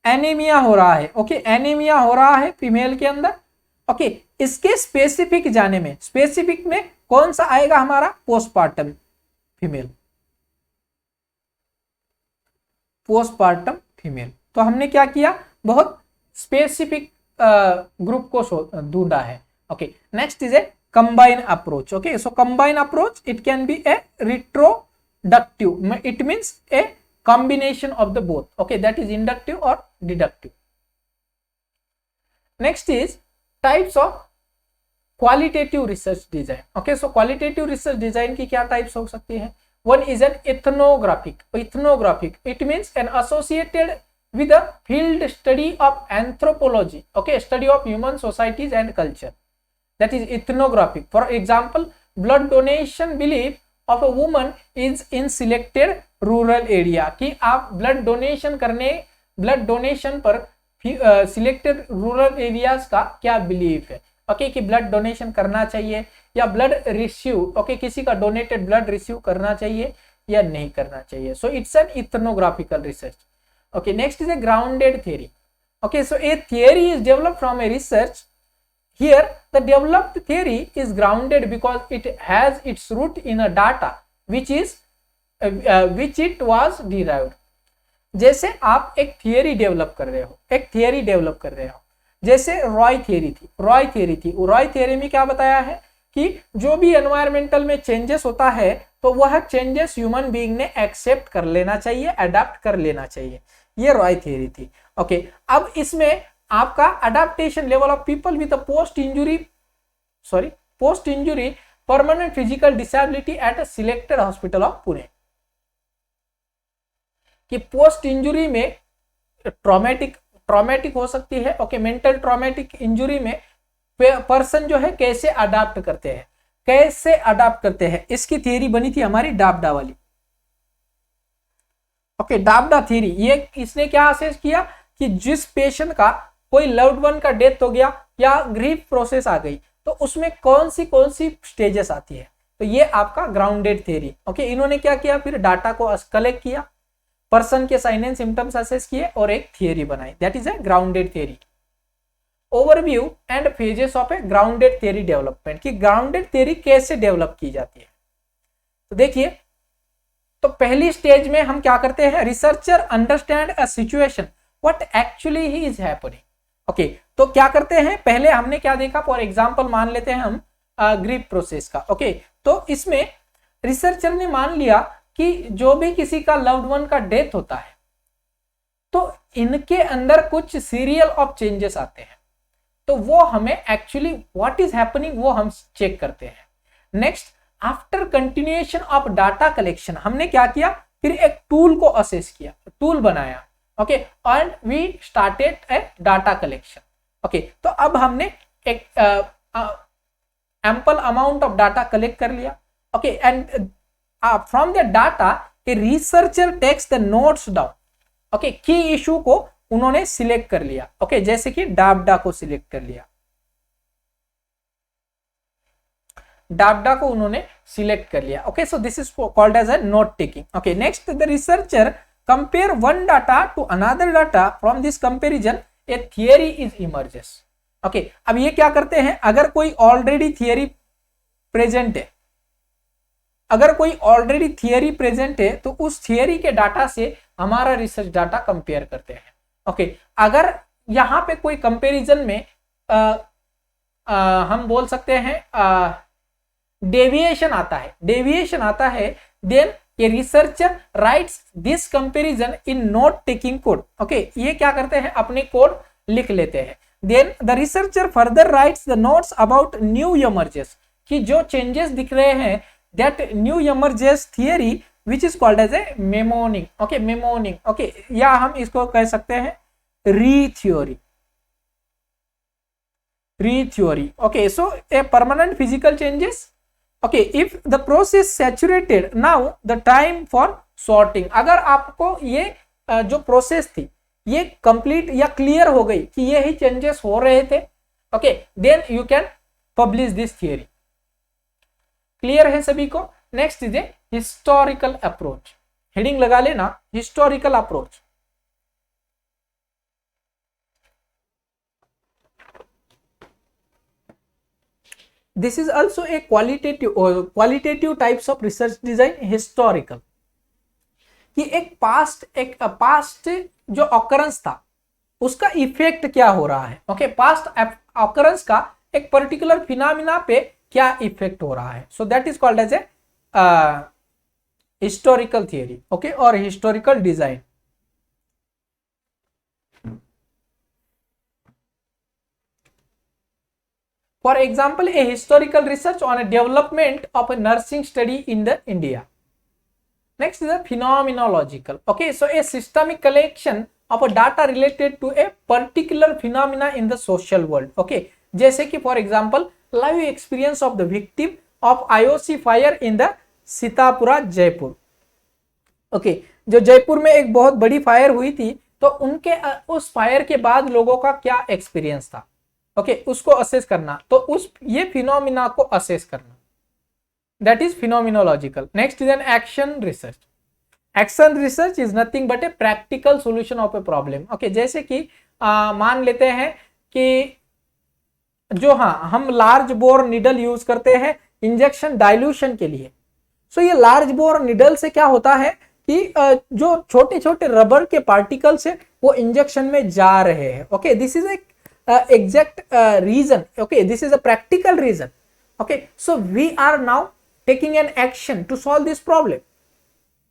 एनीमिया हो रहा है। ओके, एनीमिया हो रहा है फीमेल के अंदर। ओके, इसके स्पेसिफिक जाने में, स्पेसिफिक में कौन सा आएगा हमारा, पोस्टपार्टम फीमेल, पोस्टपार्टम फीमेल। तो हमने क्या किया, बहुत स्पेसिफिक ग्रुप को ढूंढा है। Okay, next is a combine approach. Okay, so combine approach it can be a retroductive, it means a combination of the both. Okay, that is inductive or deductive. Next is types of qualitative research design. Okay, so qualitative research design की क्या types हो सकती है? One is an ethnographic. Ethnographic, it means an associated with a field study of anthropology. Okay, study of human societies and culture. That is ethnographic. For example, blood donation belief of a woman is in selected rural area, कि आप blood donation करने, blood donation पर selected rural areas का क्या belief है। Okay, कि blood donation करना चाहिए या ब्लड रिसीव, ओके, किसी का डोनेटेड ब्लड रिसीव करना चाहिए या नहीं करना चाहिए। So it's an ethnographical research. Okay, next is a grounded theory. Okay, so a theory is developed from a research. Here the developed theory is grounded because it has its root in a data which it was derived। जैसे आप एक theory develop कर रहे हो, एक theory develop कर रहे हो, जैसे रॉय थियरी थी। रॉय थियरी में क्या बताया है कि जो भी एनवायरमेंटल में चेंजेस होता है तो वह चेंजेस ह्यूमन बीइंग ने एक्सेप्ट कर लेना चाहिए, अडेप्ट कर लेना चाहिए, ये रॉय थियरी थी। ओके, अब इसमें आपका adaptation level of people with post injury permanent physical disability at a selected hospital of Pune, कि पोस्ट इंजुरी में ट्रॉमेटिक हो सकती है। ओके, मेंटल ट्रॉमेटिक इंजुरी में पर्सन जो है कैसे अडाप्ट करते हैं, इसकी थियरी बनी थी हमारी डाबडा वाली। ओके, डाबडा थियरी, ये इसने क्या असेस किया कि जिस पेशेंट का कोई लव्ड वन का डेथ हो गया या ग्रीफ प्रोसेस आ गई तो उसमें कौन सी स्टेजेस आती है, तो ये आपका ग्राउंडेड थियरी। ओके, इन्होंने क्या किया, फिर डाटा को कलेक्ट किया, पर्सन के साइन एंड सिम्टम्स असेस किए और एक थियरी बनाई, that is a grounded theory. Overview and phases of A grounded theory development, कि ग्राउंडेड थियरी कैसे डेवलप की जाती है। तो देखिए, तो पहली स्टेज में हम क्या करते हैं, researcher understand a situation what actually he is happening. Okay, तो क्या करते हैं, पहले हमने क्या देखा, फॉर एग्जांपल मान लेते हैं हम ग्रीप प्रोसेस का। ओके, तो इसमें रिसर्चर ने मान लिया कि जो भी किसी का लव्ड वन का डेथ होता है तो इनके अंदर कुछ सीरियल ऑफ चेंजेस आते हैं, तो वो हमें एक्चुअली व्हाट इज हैपनिंग वो हम चेक करते हैं। Next, after continuation of data collection हमने क्या किया, फिर एक टूल को असेस किया, टूल बनाया। Okay, and we started a data collection. Okay, तो अब हमने एक ample amount of data collect कर लिया। Okay, and from the data a researcher takes the notes down. Okay, की इशू को उन्होंने सिलेक्ट कर लिया। ओके, जैसे कि डाबडा को सिलेक्ट कर लिया, डाबडा को उन्होंने सिलेक्ट कर लिया। Okay, so this is called as a note taking. Okay, next, the researcher compare one data to another data, from this comparison a theory is emerges. Okay, अब ये क्या करते हैं, अगर कोई ऑलरेडी थियरी प्रेजेंट है, अगर कोई ऑलरेडी थियरी प्रेजेंट है तो उस थियरी के डाटा से हमारा रिसर्च डाटा कंपेयर करते हैं। ओके, अगर यहां पे कोई कंपैरिजन में हम बोल सकते हैं डेविएशन आता है, देन ये researcher writes this comparison in note taking code. Okay, ये क्या करते हैं, अपने कोड लिख लेते हैं। Then the researcher further writes the notes about new emerges, कि जो चेंजेस दिख रहे हैं, that new emerges theory which is called as a memoing. Okay, memoing. Okay, या हम इसको कह सकते हैं re theory. Okay, so a permanent physical changes. Okay, if the process saturated, now the time for sorting. अगर आपको ये जो प्रोसेस थी ये कंप्लीट या क्लियर हो गई कि ये ही चेंजेस हो रहे थे, okay, then you can publish this theory. Clear है सभी को? Next is a historical approach. Heading लगा लेना, historical approach. This is also a qualitative types of research design, historical, कि एक पास्ट जो ऑकरेंस था उसका इफेक्ट क्या हो रहा है। ओके, पास्ट ऑकरेंस का एक पर्टिकुलर फिनोमिना पे क्या इफेक्ट हो रहा है। So that is called as a historical theory. Okay, और historical design. For example, a historical research on a development of a nursing study in the India. Next is a phenomenological. Okay, so a systemic collection of a data related to a particular phenomena in the social world. Okay, जैसे कि for example, live experience of the victim of IOC fire in the Sitapura Jaipur. Okay, जो जयपुर में एक बहुत बड़ी fire हुई थी, तो उनके उस फायर के बाद लोगों का क्या एक्सपीरियंस था। ओके, उसको असेस करना, तो उस ये फिनोमिना को असेस करना, that is phenomenological. Next is an action research. Action research is nothing but a practical solution of a problem. Okay, जैसे कि मान लेते हैं कि जो हम लार्ज बोर निडल यूज करते हैं इंजेक्शन डाइल्यूशन के लिए। सो ये लार्ज बोर निडल से क्या होता है कि जो छोटे छोटे रबर के पार्टिकल्स है वो इंजेक्शन में जा रहे हैं। Okay, this is A exact reason. Okay, this is a practical reason. Okay, so we are now taking an action to solve this problem.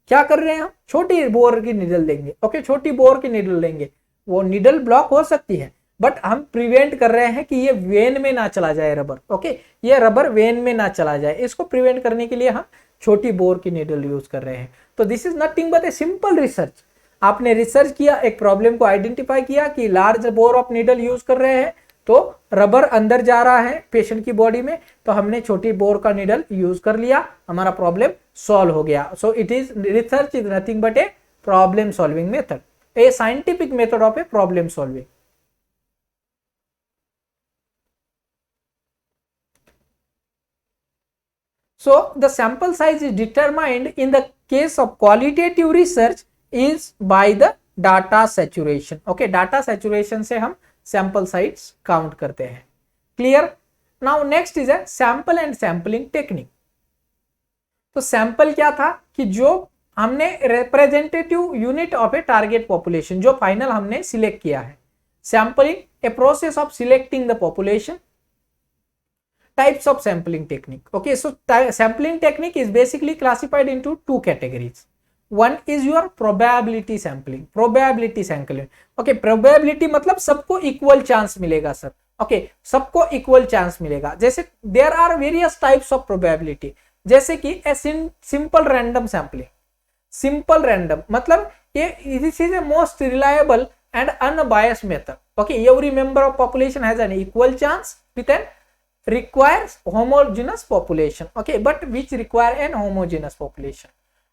क्या कर रहे हैं हम, छोटी बोर की निडल लेंगे। ओके, छोटी बोर की निडल लेंगे, वो निडल ब्लॉक हो सकती है बट हम प्रिवेंट कर रहे हैं कि ये वेन में ना चला जाए रबर। ओके, ये रबर वेन में ना चला जाए, इसको प्रिवेंट करने के लिए हम छोटी बोर की निडल यूज कर रहे हैं। तो this is nothing but a simple research. आपने रिसर्च किया, एक प्रॉब्लम को आइडेंटिफाई किया कि large bore of needle use कर रहे हैं तो रबर अंदर जा रहा है पेशेंट की बॉडी में, तो हमने छोटी बोर का नीडल यूज कर लिया, हमारा प्रॉब्लम सॉल्व हो गया। सो it is research is nothing but a problem solving method, A scientific method of a problem solving. So the sample size is determined in the case of qualitative research is by the data saturation. Okay, data saturation से हम sample size count करते हैं। Clear? Now next is a sample and sampling technique. तो sample क्या था कि जो हमने representative unit of a target population जो final हमने select किया है। Sampling a process of selecting the population. Types of sampling technique. Okay, so sampling technique is basically classified into two categories. One is your probability sampling. Probability sampling. Okay, probability मतलब सबको equal chance मिलेगा sir. Okay, सबको equal chance मिलेगा. जैसे there are various types of probability. जैसे कि a simple random sampling. Simple random मतलब ये this is a most reliable and unbiased method. Okay, every member of population has an equal chance with an requires homogeneous population. Okay, but which require an homogeneous population.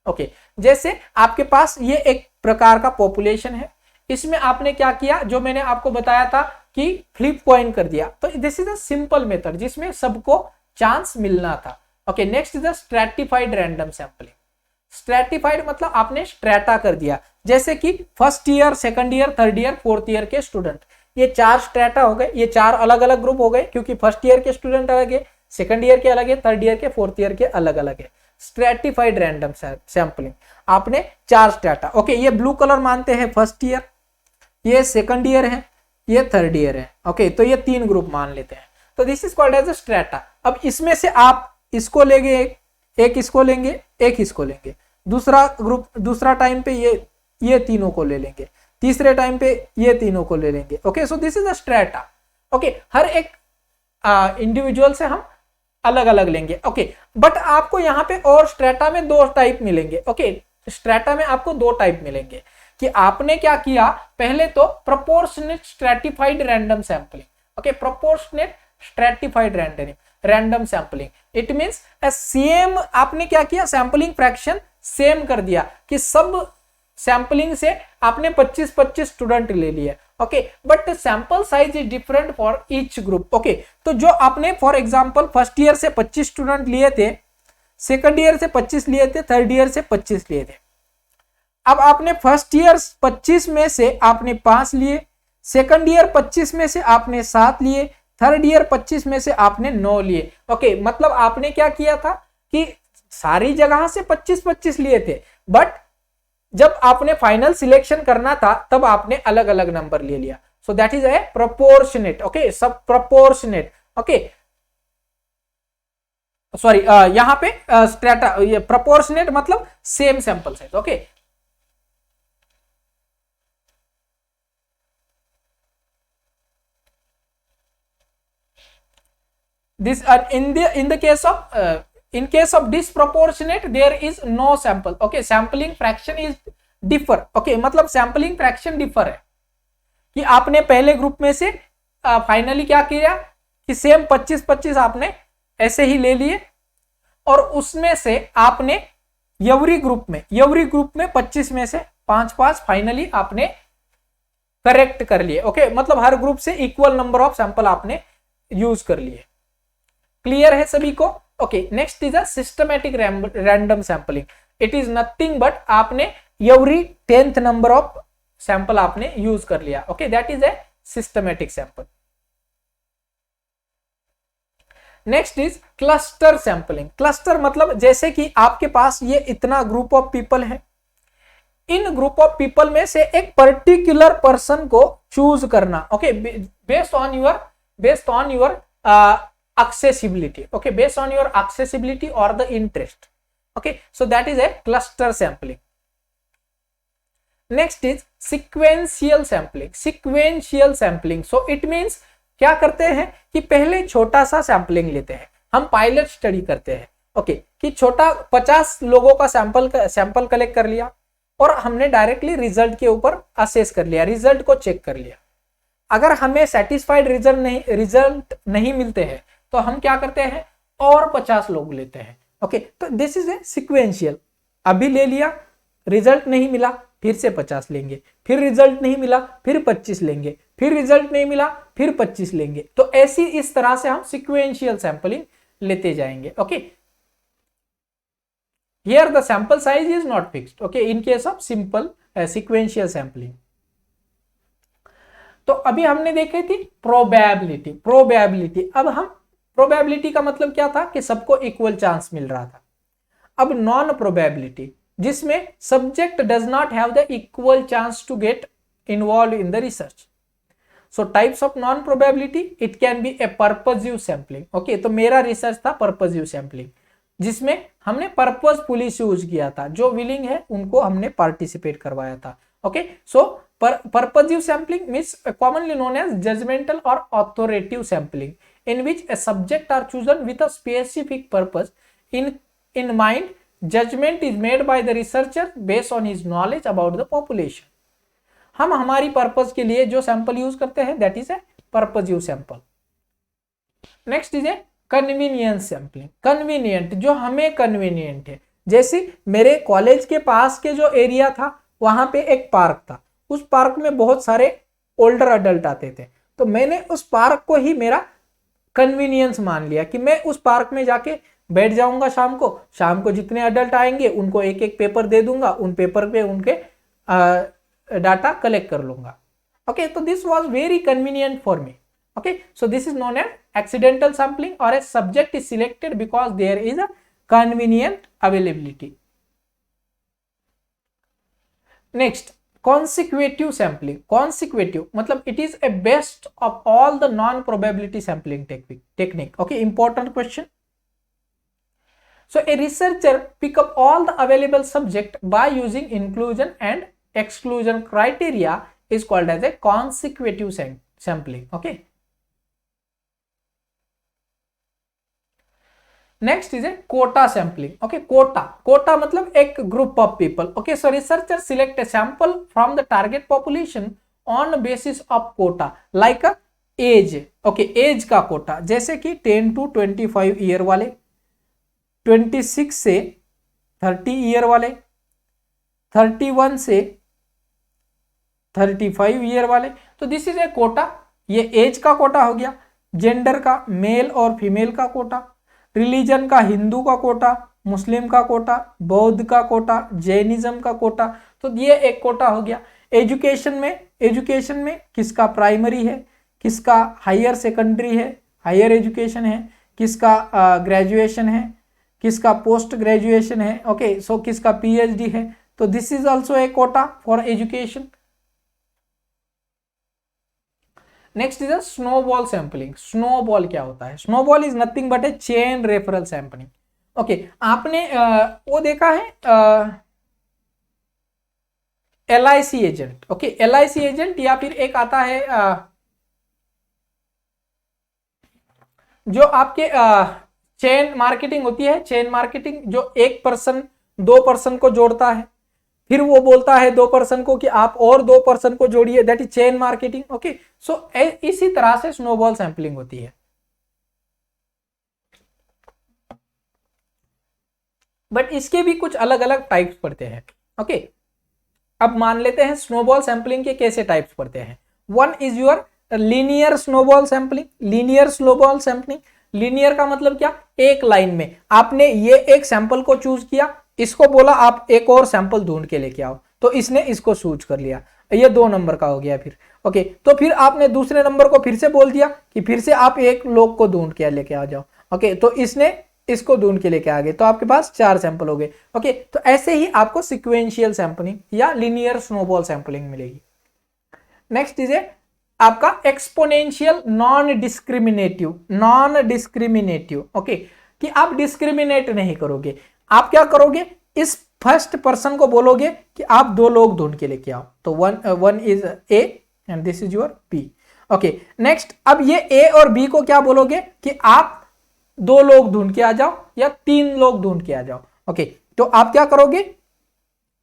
Okay, जैसे आपके पास ये एक प्रकार का population है, इसमें आपने क्या किया, जो मैंने आपको बताया था कि फ्लिप कॉइन कर दिया, तो this is a simple method जिसमें सबको चांस मिलना था. Okay, next is the stratified random sampling. Stratified मतलब आपने स्ट्रैटा कर दिया, जैसे कि first year, second year, third year, fourth year के स्टूडेंट, ये चार स्ट्रैटा हो गए, ये चार अलग अलग ग्रुप हो गए, क्योंकि फर्स्ट ईयर के स्टूडेंट अलग है, सेकंड ईयर के अलग है, थर्ड ईयर के, फोर्थ ईयर के अलग अलग है. स्ट्रैटिफाइड रैंडम सैंपलिंग, आपने चार स्ट्रैटा. ओके, ये ब्लू कलर मानते हैं फर्स्ट ईयर, ये सेकंड ईयर है, ये थर्ड ईयर है. ओके, तो ये तीन ग्रुप मान लेते हैं, तो this is called as a strata. अब इसमें से आप इसको लेंगे, एक इसको लेंगे, एक इसको लेंगे, दूसरा ग्रुप दूसरा टाइम पे ये तीनों को ले लेंगे, तीसरे टाइम पे ये तीनों को ले लेंगे. Okay, so this is a strata. Okay, हर एक इंडिविजुअल से हम अलग अलग लेंगे. ओके, बट आपको यहाँ पे और स्ट्रैटा में दो टाइप मिलेंगे. ओके, स्ट्रैटा में आपको दो टाइप मिलेंगे कि आपने क्या किया, पहले तो proportionate stratified random sampling. Okay, proportionate stratified random sampling, it means same आपने क्या किया, सैंपलिंग फ्रैक्शन सेम कर दिया कि सब सैंपलिंग से आपने 25-25 स्टूडेंट ले लिए. Okay, but sample size is different for each group. Okay, तो जो आपने फॉर एग्जांपल फर्स्ट ईयर से 25 स्टूडेंट लिए थे, सेकंड ईयर से 25 लिए थे, थर्ड ईयर से 25 लिए थे. अब आपने फर्स्ट ईयर 25 में से आपने 5 लिए, सेकंड ईयर 25 में से आपने 7 लिए, थर्ड ईयर 25 में से आपने 9 लिए. ओके, मतलब आपने क्या किया था कि सारी जगह से 25-25 लिए थे, बट जब आपने फाइनल सिलेक्शन करना था तब आपने अलग अलग नंबर ले लिया. सो that is A proportionate. Okay, सब प्रोपोर्शनेट. ओके, सॉरी, यहां पे स्ट्रैटा, ये प्रोपोर्शनेट मतलब same sample size. Okay, this in the case of in case of disproportionate there is no sample. Okay, sampling fraction is differ. Okay, मतलब sampling fraction differ है कि आपने पहले group में से फाइनली क्या किया कि सेम 25-25 आपने ऐसे ही ले लिए, और उसमें से आपने एवरी ग्रुप में 25 में से 5-5 फाइनली आपने करेक्ट कर लिए. ओके, मतलब हर ग्रुप से इक्वल नंबर ऑफ सैंपल आपने यूज कर लिए. क्लियर है सभी को? Okay, next is a systematic random sampling. It is nothing but आपने every 10th number of sample आपने यूज कर लिया. Okay, that is a systematic sample. Next is cluster sampling. Cluster मतलब जैसे कि आपके पास ये इतना ग्रुप ऑफ पीपल है, इन ग्रुप ऑफ पीपल में से एक पर्टिकुलर पर्सन को चूज करना. Okay, based on your accessibility. Okay, based on your accessibility or the interest. Okay, so that is a cluster sampling. Next is sequential sampling. Sequential sampling, so it means क्या करते हैं कि पहले छोटा सा sampling लेते हैं, हम पायलट स्टडी करते हैं. ओके, कि छोटा 50 लोगों का सैंपल कलेक्ट कर लिया और हमने डायरेक्टली रिजल्ट के ऊपर असेस कर लिया, रिजल्ट को चेक कर लिया. अगर हमें सेटिस्फाइड रिजल्ट नहीं मिलते हैं तो हम क्या करते हैं, और 50 लोग लेते हैं. ओके, तो दिस इज ए सिक्वेंशियल. अभी ले लिया, रिजल्ट नहीं मिला, फिर से 50 लेंगे, फिर रिजल्ट नहीं मिला, फिर 25 लेंगे, फिर रिजल्ट नहीं मिला, फिर 25 लेंगे. तो ऐसी इस तरह से हम सिक्वेंशियल सैंपलिंग लेते जाएंगे. Okay, here the sample size is not fixed. Okay, in case of simple sequential sampling. तो अभी हमने देखी थी प्रोबेबिलिटी. अब हम प्रोबेबिलिटी का मतलब क्या था कि सबको इक्वल चांस मिल रहा था. अब नॉन प्रोबेबिलिटी, जिसमें subject does not have the equal chance to get involve in the research. So types of non probability, it can be a purposive sampling. Okay, तो मेरा रिसर्च था पर्पजिव सैंपलिंग, जिसमें हमने purposefully use किया था, जो willing है उनको हमने पार्टिसिपेट करवाया था। Okay, so purposive sampling means commonly known as judgemental और authoritative sampling, in which a subject are chosen with a specific purpose in mind. Judgment is made by the researcher based on his knowledge about the population. हम हमारी purpose के लिए जो sample use करते हैं that is A purposive sample. Next is A convenience sampling. Convenient, जो हमें convenient है, जैसे मेरे कॉलेज के पास के जो एरिया था वहां पे एक पार्क था, उस पार्क में बहुत सारे ओल्डर अडल्ट आते थे, तो मैंने उस पार्क को ही मेरा कन्वीनियंस मान लिया कि मैं उस पार्क में जाके बैठ जाऊंगा, शाम को जितने अडल्ट आएंगे उनको एक एक पेपर दे दूंगा, उन पेपर पे उनके डाटा कलेक्ट कर लूंगा। ओके, तो this was very convenient for me. Okay, so this is known as accidental sampling और a subject is selected because there is a convenient availability. Next, consecutive sampling. Consecutive मतलब it is a best of all the non-probability sampling technique. Okay, important question. So a researcher pick up all the available subject by using inclusion and exclusion criteria is called as a consecutive sampling. Okay. Next is a quota sampling. Okay, quota मतलब एक group of people. Okay, so researchers select a sample from the target population on the basis of quota like a age. Okay, age का quota जैसे कि 10 to 25 year वाले, 26 से 30 year वाले, 31 से 35 year वाले। तो दिस इज ए कोटा। ये एज का कोटा हो गया, जेंडर का मेल और फीमेल का कोटा, रिलीजन का हिंदू का कोटा, मुस्लिम का कोटा, बौद्ध का कोटा, जैनिज्म का कोटा। तो ये एक कोटा हो गया। एजुकेशन में किसका प्राइमरी है, किसका हायर सेकेंडरी है, हायर एजुकेशन है, किसका ग्रेजुएशन है, किसका पोस्ट ग्रेजुएशन है। ओके, सो किसका पीएचडी है। तो this is also a Kota for education. Next is snowball sampling. Snowball क्या होता है? Snowball is nothing but A chain referral sampling. Okay, आपने वो देखा है LIC agent. Okay, LIC agent या फिर एक आता है जो आपके चेन मार्केटिंग होती है, चेन मार्केटिंग जो एक पर्सन 2 पर्सन को जोड़ता है, फिर वो बोलता है 2 पर्सन को कि आप और 2 पर्सन को जोड़िए, that is chain marketing. Okay, so इसी तरह से स्नोबॉल सैंपलिंग होती है। बट इसके भी कुछ अलग अलग टाइप्स पड़ते हैं। ओके, अब मान लेते हैं स्नोबॉल सैंपलिंग के कैसे टाइप्स पड़ते हैं। One is your linear snowball sampling. Linear snowball sampling, linear का मतलब क्या? एक लाइन में आपने ये एक सैंपल को चूज किया, इसको बोला आप एक और सैंपल ढूंढ के लेके आओ, तो इसने इसको चूज कर लिया, ये 2 नंबर का हो गया। फिर ओके, तो फिर आपने दूसरे नंबर को फिर से बोल दिया कि फिर से आप एक लोग को ढूंढ के लेके आ जाओ। ओके, तो इसने इसको ढूंढ के लेके आ गए, तो आपके पास 4 सैंपल हो गए। ओके, तो ऐसे ही आपको सिक्वेंशियल सैंपलिंग या लीनियर स्नोबॉल सैंपलिंग मिलेगी। नेक्स्ट इज आपका एक्सपोनेंशियल नॉन डिस्क्रिमिनेटिव। ओके, कि आप डिस्क्रिमिनेट नहीं करोगे, आप क्या करोगे, इस फर्स्ट पर्सन को बोलोगे कि आप 2 लोग ढूंढ के लेके आओ, तो one is A and this is your B. Okay, next, अब ये ए और बी को क्या बोलोगे कि आप 2 लोग ढूंढ के आ जाओ या 3 लोग ढूंढ के आ जाओ। ओके, तो आप क्या करोगे,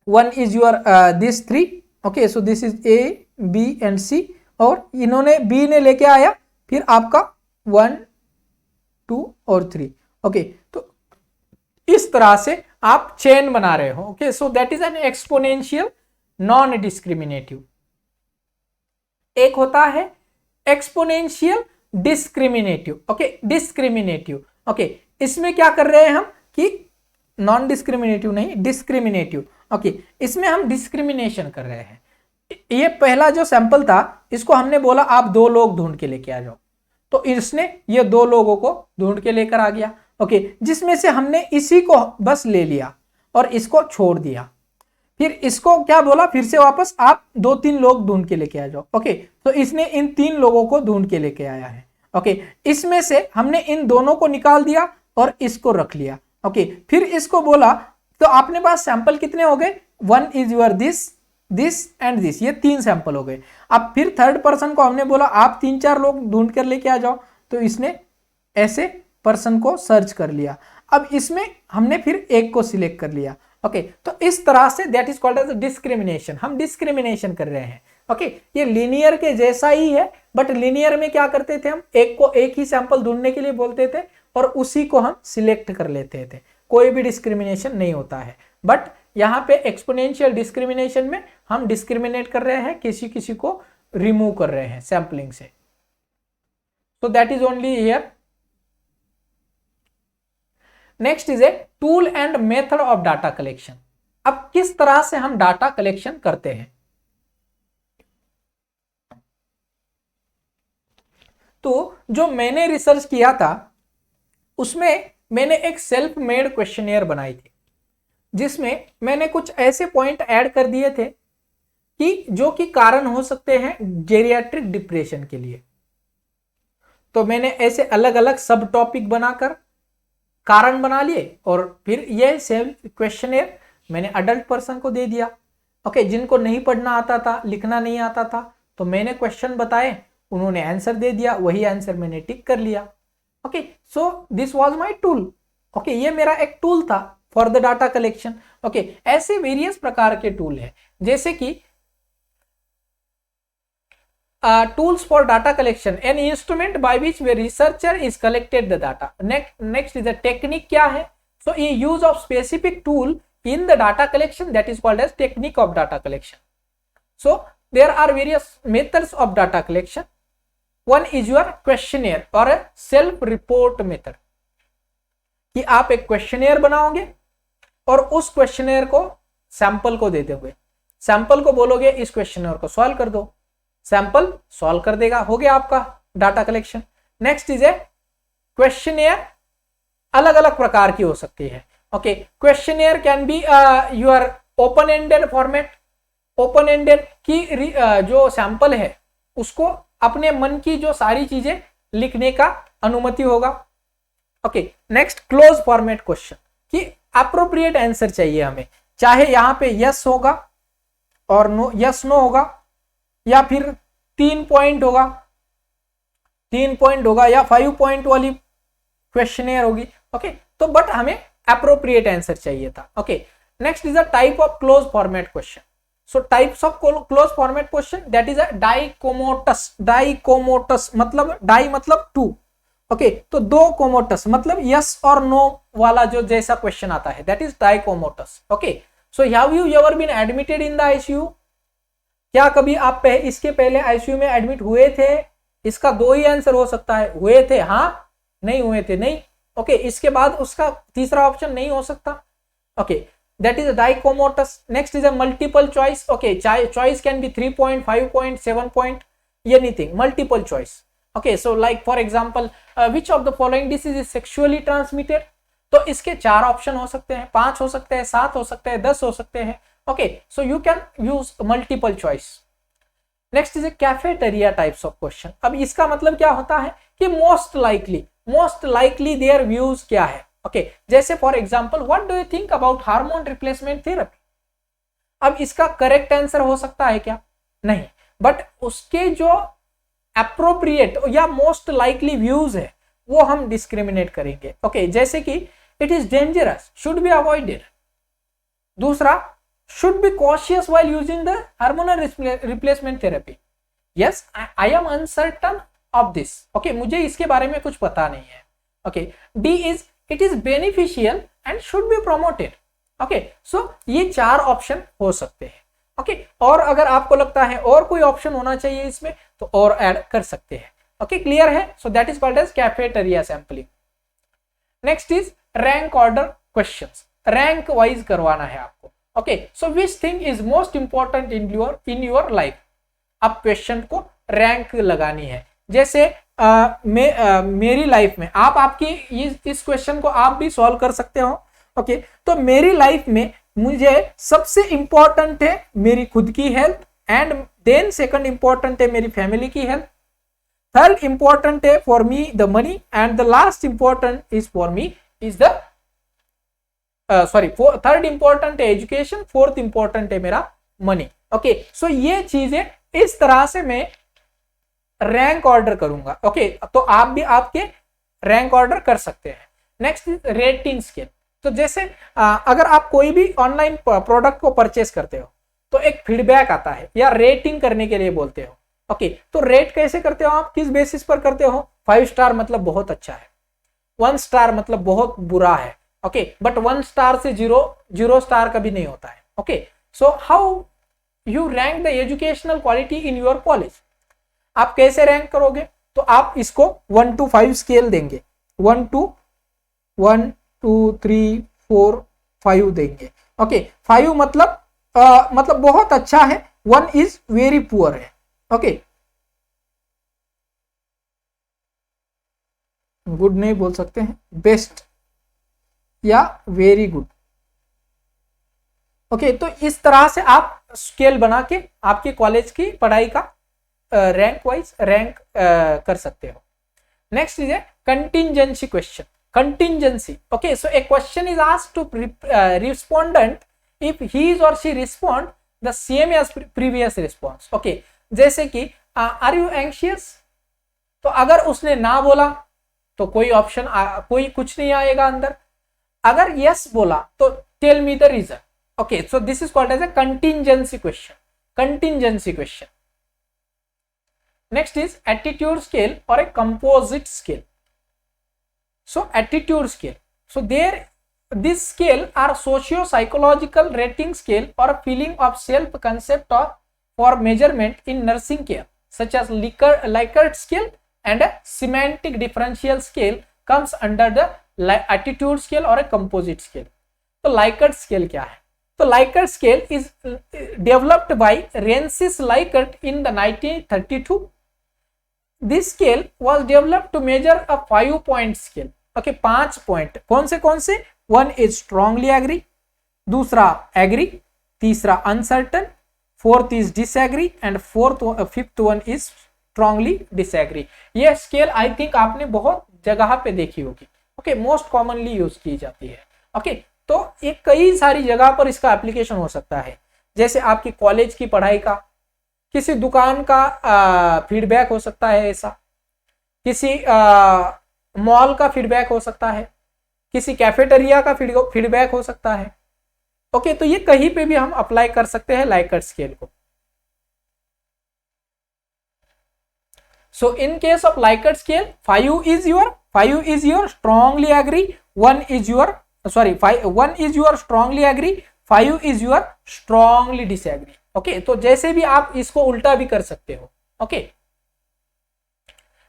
one is your this 3। Okay, so this is a B and C, और इन्होंने बी ने लेके आया, फिर आपका 1 2 और 3। ओके, तो इस तरह से आप चेन बना रहे हो। Okay, so that is N exponential non discriminative. एक होता है exponential discriminative. Okay, discriminative. Okay, इसमें क्या कर रहे हैं हम कि नॉन डिस्क्रिमिनेटिव नहीं, डिस्क्रिमिनेटिव। ओके, इसमें हम डिस्क्रिमिनेशन कर रहे हैं। ये पहला जो सैंपल था, इसको हमने बोला आप 2 लोग ढूंढ के लेके आ जाओ, तो इसने ये 2 लोगों को ढूंढ के लेकर आ गया। ओके, जिसमें से हमने इसी को बस ले लिया और इसको छोड़ दिया, फिर इसको क्या बोला, फिर से वापस आप 2-3 लोग ढूंढ के लेके आ जाओ। ओके, तो इसने इन 3 लोगों को ढूंढ के लेके आया है। ओके, इसमें से हमने इन दोनों को निकाल दिया और इसको रख लिया। ओके, फिर इसको बोला तो आपने पास सैंपल कितने हो गए, 1 is your this and this, ये 3 सैंपल हो गए। अब फिर थर्ड पर्सन को हमने बोला आप 3-4 लोग ढूंढ कर लेके आ जाओ, तो इसने ऐसे पर्सन को सर्च कर लिया। अब इसमें हमने फिर एक को सिलेक्ट कर लिया। ओके, तो इस तरह से that is called as discrimination, हम डिस्क्रिमिनेशन कर रहे हैं। ओके, ये लीनियर के जैसा ही है, बट लीनियर में क्या करते थे, हम एक को एक ही सैंपल ढूंढने के लिए बोलते थे और उसी को हम सिलेक्ट कर लेते थे, कोई भी डिस्क्रिमिनेशन नहीं होता है। बट यहाँ पे एक्सपोनेंशियल डिस्क्रिमिनेशन में हम डिस्क्रिमिनेट कर रहे हैं, किसी किसी को रिमूव कर रहे हैं सैंपलिंग से। तो that is only here. Next is a tool and method of data collection. अब किस तरह से हम डाटा कलेक्शन करते हैं, तो जो मैंने रिसर्च किया था उसमें मैंने एक सेल्फ मेड क्वेश्चनियर बनाई थी, जिसमें मैंने कुछ ऐसे पॉइंट ऐड कर दिए थे कि जो कि कारण हो सकते हैं जेरियाट्रिक डिप्रेशन के लिए। तो मैंने ऐसे अलग अलग सब टॉपिक बनाकर कारण बना लिए और फिर ये सेल्फ क्वेश्चनियर मैंने अडल्ट पर्सन को दे दिया। ओके, जिनको नहीं पढ़ना आता था, लिखना नहीं आता था, तो मैंने क्वेश्चन बताए, उन्होंने आंसर दे दिया, वही आंसर मैंने टिक कर लिया। Okay, so this was my tool. Okay, ये मेरा एक टूल था for the data collection. Okay, ऐसे वेरियस प्रकार के टूल है, जैसे कि tools for data collection, an instrument by which the researcher is collected the data. Next is the technique क्या है, so a use of specific tool in the data collection, that is called as technique of data collection. So there are various methods of data collection. One is your questionnaire or a self report method, कि आप एक questionnaire बनाओगे और उस questionnaire को sample को देते हुए सैंपल को बोलोगे इस क्वेश्चनियर को सॉल्व कर दो, सैंपल सॉल्व कर देगा, हो गया आपका data collection. Next is A questionnaire, अलग अलग प्रकार की हो सकती है। Okay, questionnaire can be your open ended format, open ended की जो सैंपल है उसको अपने मन की जो सारी चीजें लिखने का अनुमति होगा। Okay, next close format question, कि अप्रोप्रिएट आंसर चाहिए हमें, चाहे यहां पे यस होगा और नो, यस नो होगा, या फिर 3 पॉइंट होगा, 3 पॉइंट होगा, या 5 पॉइंट वाली क्वेश्चनियर होगी। ओके, तो बट हमें अप्रोप्रिएट आंसर चाहिए था। Okay, next is a type of close format question. So types of close format question, that is a डाइकोमोटस। डाइकोमोटस मतलब डाई मतलब 2। ओके, तो 2 कोमोटस मतलब यस और नो वाला जो जैसा क्वेश्चन आता है, दैट इज डाइकोमोटस। Okay, so have you ever been admitted in the ICU? क्या कभी आप इसके पहले आईसीयू में एडमिट हुए थे? इसका 2 ही आंसर हो सकता है, हुए थे हाँ, नहीं हुए थे नहीं। ओके, इसके बाद उसका तीसरा ऑप्शन नहीं हो सकता। ओके, दैट इज अ डाइकोमोटस। Next is a multiple choice. Okay, choice can be 3 point, 5 point, 7 point, anything, multiple choice. Okay, so like for example which of the following disease is sexually transmitted, तो इसके 4 option हो सकते हैं, 5 हो सकते हैं, 7 हो सकते हैं, 10 हो सकते हैं। Okay, so you can use multiple choice. Next is a cafeteria types of question. अब इसका मतलब क्या होता है कि most likely their views क्या है। Okay, जैसे for example, what do you think about hormone replacement therapy? अब इसका correct answer हो सकता है क्या? नहीं, but उसके जो appropriate या most likely views है वो हम discriminate करेंगे। Okay, जैसे कि it is dangerous, should be avoided. दूसरा, should be cautious while using the hormonal replacement therapy. Yes, I am uncertain of this. Okay, मुझे इसके बारे में कुछ पता नहीं है। Okay, D is it is beneficial and should be promoted. Okay, so ये 4 ऑप्शन हो सकते हैं। Okay, और अगर आपको लगता है और कोई ऑप्शन होना चाहिए इसमें तो और ऐड कर सकते हैं। Okay, क्लियर है? So that is called as cafeteria sampling. Next is rank order questions. Rank wise करवाना है आपको। Okay, so which thing is most important in your life, अब क्वेश्चन को रैंक लगानी है। जैसे मेरी लाइफ में आप आपकी इस क्वेश्चन को आप भी सॉल्व कर सकते हो। ओके, तो मेरी लाइफ में मुझे सबसे इंपॉर्टेंट है मेरी खुद की health and then second important है मेरी फैमिली की हेल्थ, थर्ड इंपॉर्टेंट है for me the money, and the last important is for me is the third important है एजुकेशन, फोर्थ इंपॉर्टेंट है मेरा मनी। ओके, सो ये चीजें इस तरह से मैं रैंक ऑर्डर करूंगा। ओके, तो आप भी आपके रैंक ऑर्डर कर सकते हैं। Next is rating scale. तो जैसे अगर आप कोई भी ऑनलाइन प्रोडक्ट को परचेस करते हो तो एक फीडबैक आता है या रेटिंग करने के लिए बोलते हो। ओके, तो रेट कैसे करते हो आप, किस बेसिस पर करते हो? 5 स्टार मतलब बहुत अच्छा है, 1 स्टार मतलब बहुत बुरा है। ओके, बट 1 स्टार से 0 स्टार कभी नहीं होता है। Okay, so how you rank the educational quality in your college. आप कैसे रैंक करोगे? तो आप इसको 1 to 5 स्केल देंगे, 1 to 1 2 3 4 5 देंगे। ओके, 5 मतलब मतलब बहुत अच्छा है, 1 इज वेरी पुअर है। ओके, गुड नहीं बोल सकते हैं, बेस्ट या वेरी गुड। ओके, तो इस तरह से आप स्केल बना के आपके कॉलेज की पढ़ाई का रैंक वाइज रैंक कर सकते हो। Next is contingency question. Contingency, okay, so a question is asked to respondent if he is और she respond the same as previous response. Okay, जैसे कि आर यू एंशियस, तो अगर उसने ना बोला तो कोई ऑप्शन कोई कुछ नहीं आएगा अंदर। अगर यस बोला तो tell me the reason. Okay, so this is called as a contingency question. Contingency question. Next is attitude scale or a composite scale. So attitude scale. So this scale are socio-psychological rating scale or a feeling of self-concept or for measurement in nursing care, such as Likert scale and a semantic differential scale comes under the attitude scale or a composite scale. तो Likert scale क्या है? तो Likert scale is developed by Rensis Likert in the 1932. This scale was developed to measure a 5-point scale. Okay, 5 point कौन से? 1 is strongly agree, दूसरा agree, तीसरा uncertain, 4th is disagree and 5th one is strongly disagree. ये scale I think आपने बहुत जगह पे देखी होगी। ओके, मोस्ट कॉमनली यूज की जाती है। ओके, तो ये कई सारी जगह पर इसका एप्लीकेशन हो सकता है, जैसे आपकी कॉलेज की पढ़ाई का, किसी दुकान का फीडबैक हो सकता है, ऐसा किसी मॉल का फीडबैक हो सकता है, किसी कैफेटेरिया का फीडबैक हो सकता है। ओके, तो ये कहीं पे भी हम अप्लाई कर सकते हैं लाइकर्ट स्केल को। So in case of Likert scale 5 is your strongly agree, 1 is your strongly agree, 5 is your strongly disagree. Okay, तो जैसे भी आप इसको उल्टा भी कर सकते हो। Okay,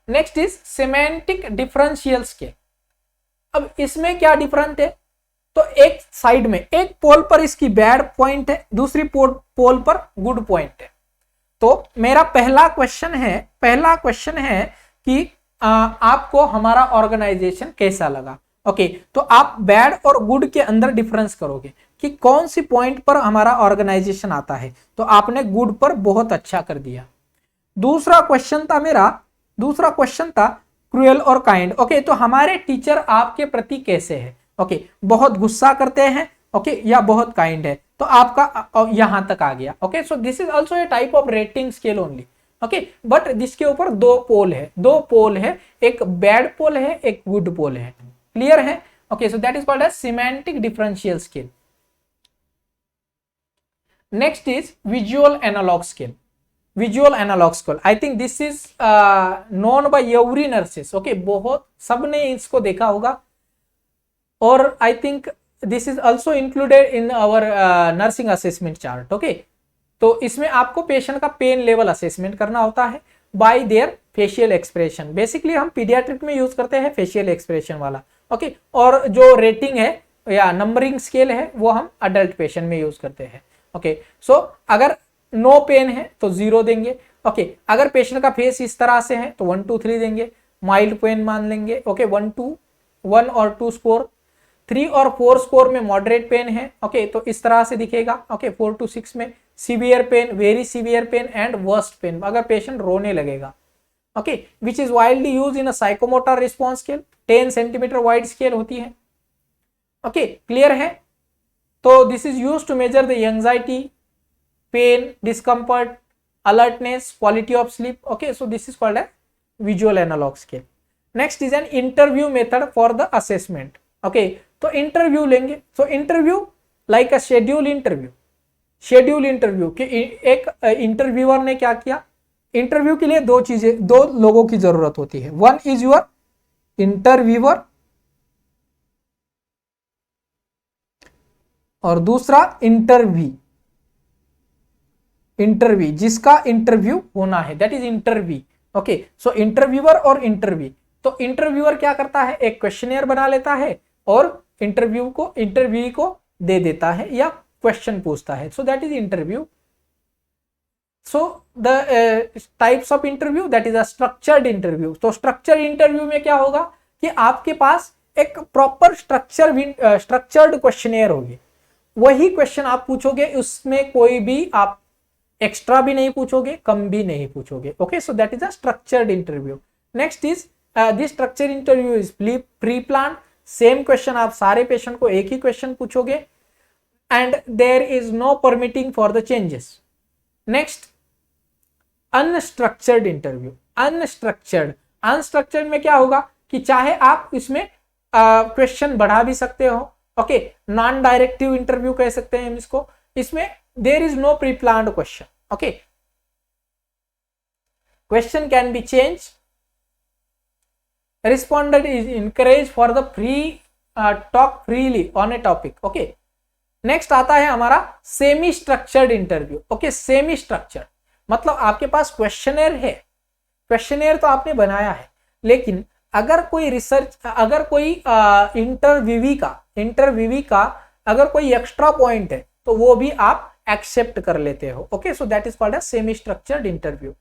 next is semantic differential scale. अब इसमें क्या डिफरेंट है? तो एक साइड में, एक पोल पर इसकी बैड पॉइंट है, दूसरी पोल पर गुड पॉइंट है। तो मेरा पहला क्वेश्चन है कि आपको हमारा ऑर्गेनाइजेशन कैसा लगा। ओके, तो आप बैड और गुड के अंदर डिफरेंस करोगे कि कौन सी पॉइंट पर हमारा ऑर्गेनाइजेशन आता है। तो आपने गुड पर बहुत अच्छा कर दिया। दूसरा क्वेश्चन था क्रूएल और काइंड। ओके, तो हमारे टीचर आपके प्रति कैसे हैं? ओके, बहुत गुस्सा करते हैं, ओके, या बहुत काइंड है, तो आपका यहां तक आ गया। Okay, so this is also a type of rating scale only. Okay, but जिसके ऊपर दो पोल है, एक बैड पोल है, एक गुड पोल है। क्लियर है? Okay, so that is called as semantic differential scale. Next is visual analogue scale. Visual analogue scale, I think this is known by every nurses. Okay, बहुत सबने इसको देखा होगा, और I think this is also included in our nursing assessment chart. Okay, तो इसमें आपको patient का पेन लेवल असेसमेंट करना होता है bye there facial expression. Basically हम पीडियाट्रिक में यूज करते हैं फेशियल एक्सप्रेशन वाला। ओके, और जो रेटिंग है या नंबरिंग स्केल है वो हम अडल्ट पेशेंट में यूज करते हैं। ओके, सो अगर नो पेन है तो 0 देंगे। ओके, अगर पेशेंट का फेस इस तरह से है तो 1 2 3 देंगे, माइल्ड पेन मान लेंगे। ओके, 1 और 2 स्कोर, 3 और 4 स्कोर में मॉडरेट पेन है। ओके, तो इस तरह से दिखेगा। ओके, 4 to 6 में severe pain, very severe pain and worst pain, अगर पेशेंट रोने लगेगा। Okay, which is widely use in a psychomotor response scale, 10 centimeter wide scale होती है। ओके, क्लियर है। तो this is use to measure the anxiety, pain, discomfort, alertness, quality of sleep. Okay, so this is called a visual analog scale. Next is an interview method for the assessment. Okay, तो interview लेंगे, तो interview like अ schedule interview, schedule interview कि एक interviewer ने क्या किया, interview के लिए दो चीजें, दो लोगों की जरूरत होती है, वन इज योर इंटरव्यूअर और दूसरा इंटरव्यू, इंटरव्यू जिसका इंटरव्यू होना है, that is interview. Okay, so interviewer और इंटरव्यू, तो इंटरव्यूअर क्या करता है, एक क्वेश्चनियर बना लेता है और इंटरव्यू को दे देता है या क्वेश्चन पूछता है, so that is interview. So the types of interview, that is a structured interview. तो स्ट्रक्चर्ड इंटरव्यू में क्या होगा कि आपके पास एक प्रॉपर स्ट्रक्चर्ड क्वेश्चनियर होगी, वही क्वेश्चन आप पूछोगे, उसमें कोई भी आप एक्स्ट्रा भी नहीं पूछोगे, कम भी नहीं पूछोगे। Okay, so that is a structured interview. Next is this structured interview is pre plan, same question आप सारे पेशेंट को एक ही क्वेश्चन पूछोगे and there is no permitting for the changes. Next unstructured interview, unstructured में क्या होगा कि चाहे आप इसमें क्वेश्चन बढ़ा भी सकते हो। ओके, नॉन डायरेक्टिव इंटरव्यू कह सकते हैं हम इसको, इसमें there is no pre-planned question. Okay, question can be changed, respondent is encouraged for the talk freely on a topic. Okay, next आता है हमारा semi structured interview. Okay, semi structured मतलब आपके पास क्वेश्चनर है, क्वेश्चनर तो आपने बनाया है, लेकिन अगर कोई रिसर्च, अगर कोई इंटरव्यूवी का अगर कोई एक्स्ट्रा पॉइंट है तो वो भी आप एक्सेप्ट कर लेते हो। Okay, so that is called a semi structured interview.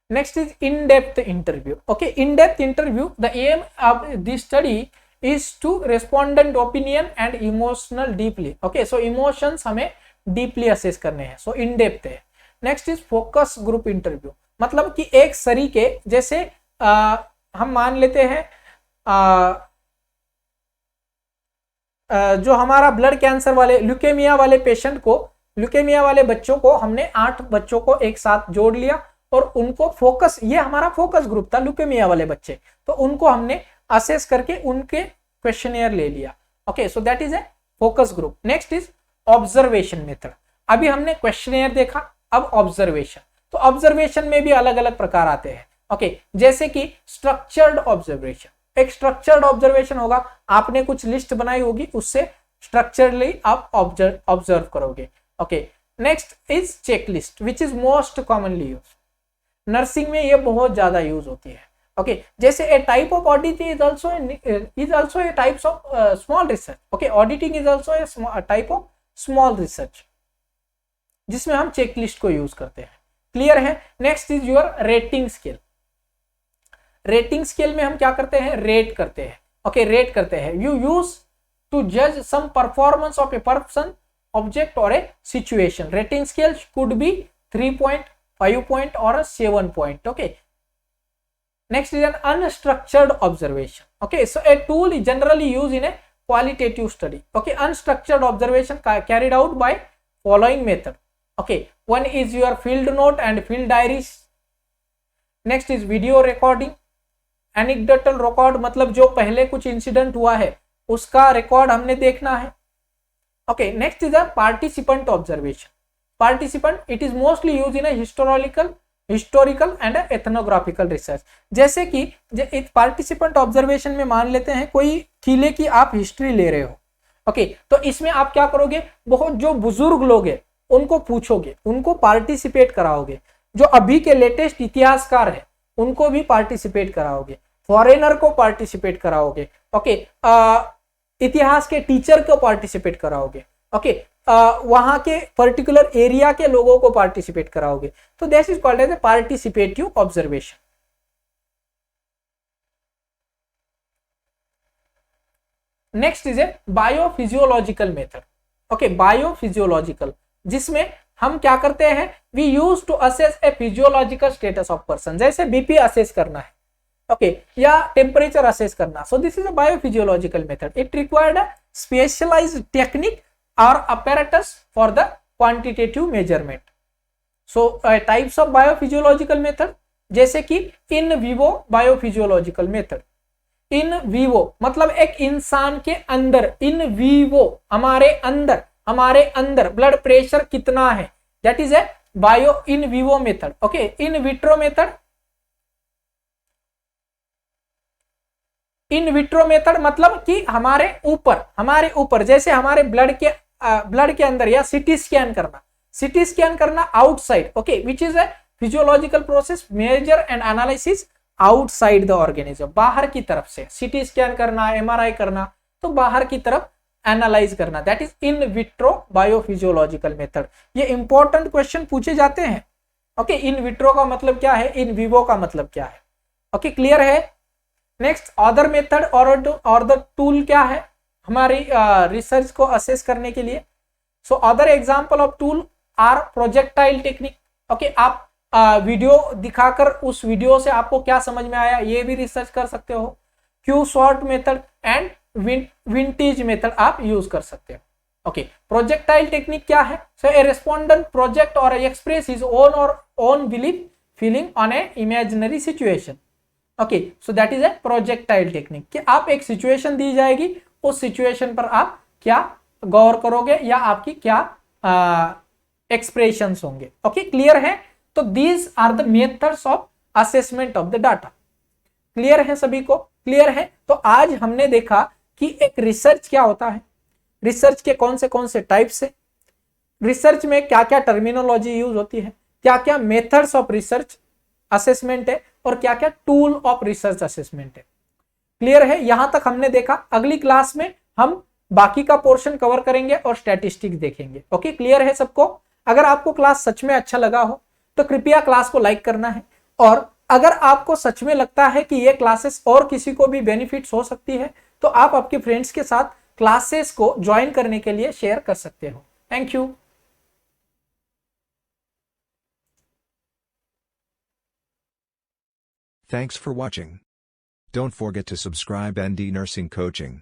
Next is in depth interview. Okay, in depth interview, the aim of this study is to respondent opinion and emotional deeply. Okay, so emotions हमें deeply assess करने हैं, so in depth है। Next is focus group interview, मतलब कि एक सरीके जैसे हम मान लेते हैं जो हमारा ब्लड कैंसर वाले, ल्यूकेमिया वाले पेशेंट को, ल्यूकेमिया वाले बच्चों को हमने 8 बच्चों को एक साथ जोड़ लिया और उनको फोकस, ये हमारा फोकस ग्रुप था ल्यूकेमिया वाले बच्चे, तो उनको हमने असेस करके उनके क्वेश्चनियर ले लिया। Okay, so that is A focus group. Next is observation method. अभी हमने क्वेश्चनियर देखा, अब ऑब्जर्वेशन, तो ऑब्जर्वेशन में भी अलग अलग प्रकार आते हैं। ओके, जैसे कि स्ट्रक्चर्ड ऑब्जर्वेशन, एक स्ट्रक्चर्ड ऑब्जर्वेशन होगा, आपने कुछ लिस्ट बनाई होगी, उससे स्ट्रक्चरली आप ऑब्जर्व करोगे। Okay, next is checklist which is most commonly use, nursing में ये बहुत ज्यादा यूज होती है। ओके, जैसे a type of auditing is also a types of small research. Okay, auditing is also a type of small research जिसमें हम checklist को यूज करते हैं। क्लियर है। Next is your rating scale. Rating scale में हम क्या करते हैं, रेट करते हैं। ओके, रेट करते हैं, यू यूज टू जज some performance of a person, object और a situation. Rating scale could be 3 point, 5 point और 7 point. Okay, next is an unstructured observation. Okay, so a tool is generally used in a qualitative study. Okay, unstructured observation carried out by following method. Okay, one is your field note and field diaries. Next is video recording, anecdotal record, मतलब जो पहले कुछ incident हुआ है उसका record हमने देखना है। Okay, next is a participant observation. Participant, it is mostly used in a historical and a ethnographical research. जैसे कि पार्टिसिपेंट ऑब्जर्वेशन में मान लेते हैं कोई किले की आप हिस्ट्री ले रहे हो। ओके, तो इसमें आप क्या करोगे, बहुत जो बुजुर्ग लोग हैं उनको पूछोगे, उनको पार्टिसिपेट कराओगे, जो अभी के लेटेस्ट इतिहासकार है उनको भी पार्टिसिपेट कराओगे, फॉरेनर को पार्टिसिपेट कराओगे। ओके, इतिहास के टीचर को पार्टिसिपेट कराओगे। ओके, वहां के पर्टिकुलर एरिया के लोगों को पार्टिसिपेट कराओगे, तो this is called as a participative observation. Next is a biophysiological method. Okay, biophysiological जिसमें हम क्या करते हैं, we use to assess a physiological status of person, जैसे बीपी असेस करना है, ओके, या टेम्परेचर असेस करना. So this is a biophysiological method. It required a specialized technique और apparatus for the quantitative measurement. So types of biophysiological method, जैसे कि in vivo biophysiological method. In vivo मतलब एक इंसान के अंदर, इन विवो हमारे अंदर ब्लड प्रेशर कितना है, that is A bio in vivo method. Okay, in vitro method, in vitro method मतलब कि हमारे ऊपर जैसे हमारे ब्लड के अंदर, या सिटी स्कैन करना outside, okay, which is a physiological process measure and analysis outside the organism, बाहर की तरफ से सिटी स्कैन करना, एमआरआई करना, तो बाहर की तरफ एनालाइज करना, that is in vitro biophysiological method. ये इंपॉर्टेंट क्वेश्चन पूछे जाते हैं. ओके, इन विट्रो का मतलब क्या है, इन विवो का मतलब क्या है. ओके, क्लियर है. नेक्स्ट, अदर मेथड और द टूल क्या है हमारी रिसर्च को असेस करने के लिए. So other example of tool are projectile technique. Okay, आप वीडियो दिखाकर उस वीडियो से आपको क्या समझ में आया ये भी रिसर्च कर सकते हो. Q short method and vintage method आप यूज कर सकते हो. ओके, प्रोजेक्टाइल टेक्निक क्या है. सो ए रेस्पोंडेंट प्रोजेक्ट और express his own belief feeling on A imaginary situation. Okay, so that is A projectile technique, कि आप एक सिचुएशन दी जाएगी, उस सिचुएशन पर आप क्या गौर करोगे या आपकी क्या एक्सप्रेशंस होंगे. ओके, क्लियर है. तो these are the methods of assessment of the data. Clear है सभी को, क्लियर है. तो आज हमने देखा कि एक रिसर्च क्या होता है, रिसर्च के कौन से टाइप्स है, रिसर्च में क्या क्या टर्मिनोलॉजी यूज होती है, क्या क्या मेथड्स ऑफ रिसर्च असेसमेंट है, और क्या क्या टूल ऑफ रिसर्च असेसमेंट है. क्लियर है. यहां तक हमने देखा. अगली क्लास में हम बाकी का पोर्शन कवर करेंगे और स्टैटिस्टिक्स देखेंगे. ओके, क्लियर है सबको. अगर आपको क्लास सच में अच्छा लगा हो तो कृपया क्लास को लाइक करना है, और अगर आपको सच में लगता है कि ये क्लासेस और किसी को भी बेनिफिट्स हो सकती है तो आप आपके फ्रेंड्स के साथ क्लासेस को ज्वाइन करने के लिए शेयर कर सकते हो. Thank you. Thanks for watching. Don't forget to subscribe ND Nursing Coaching.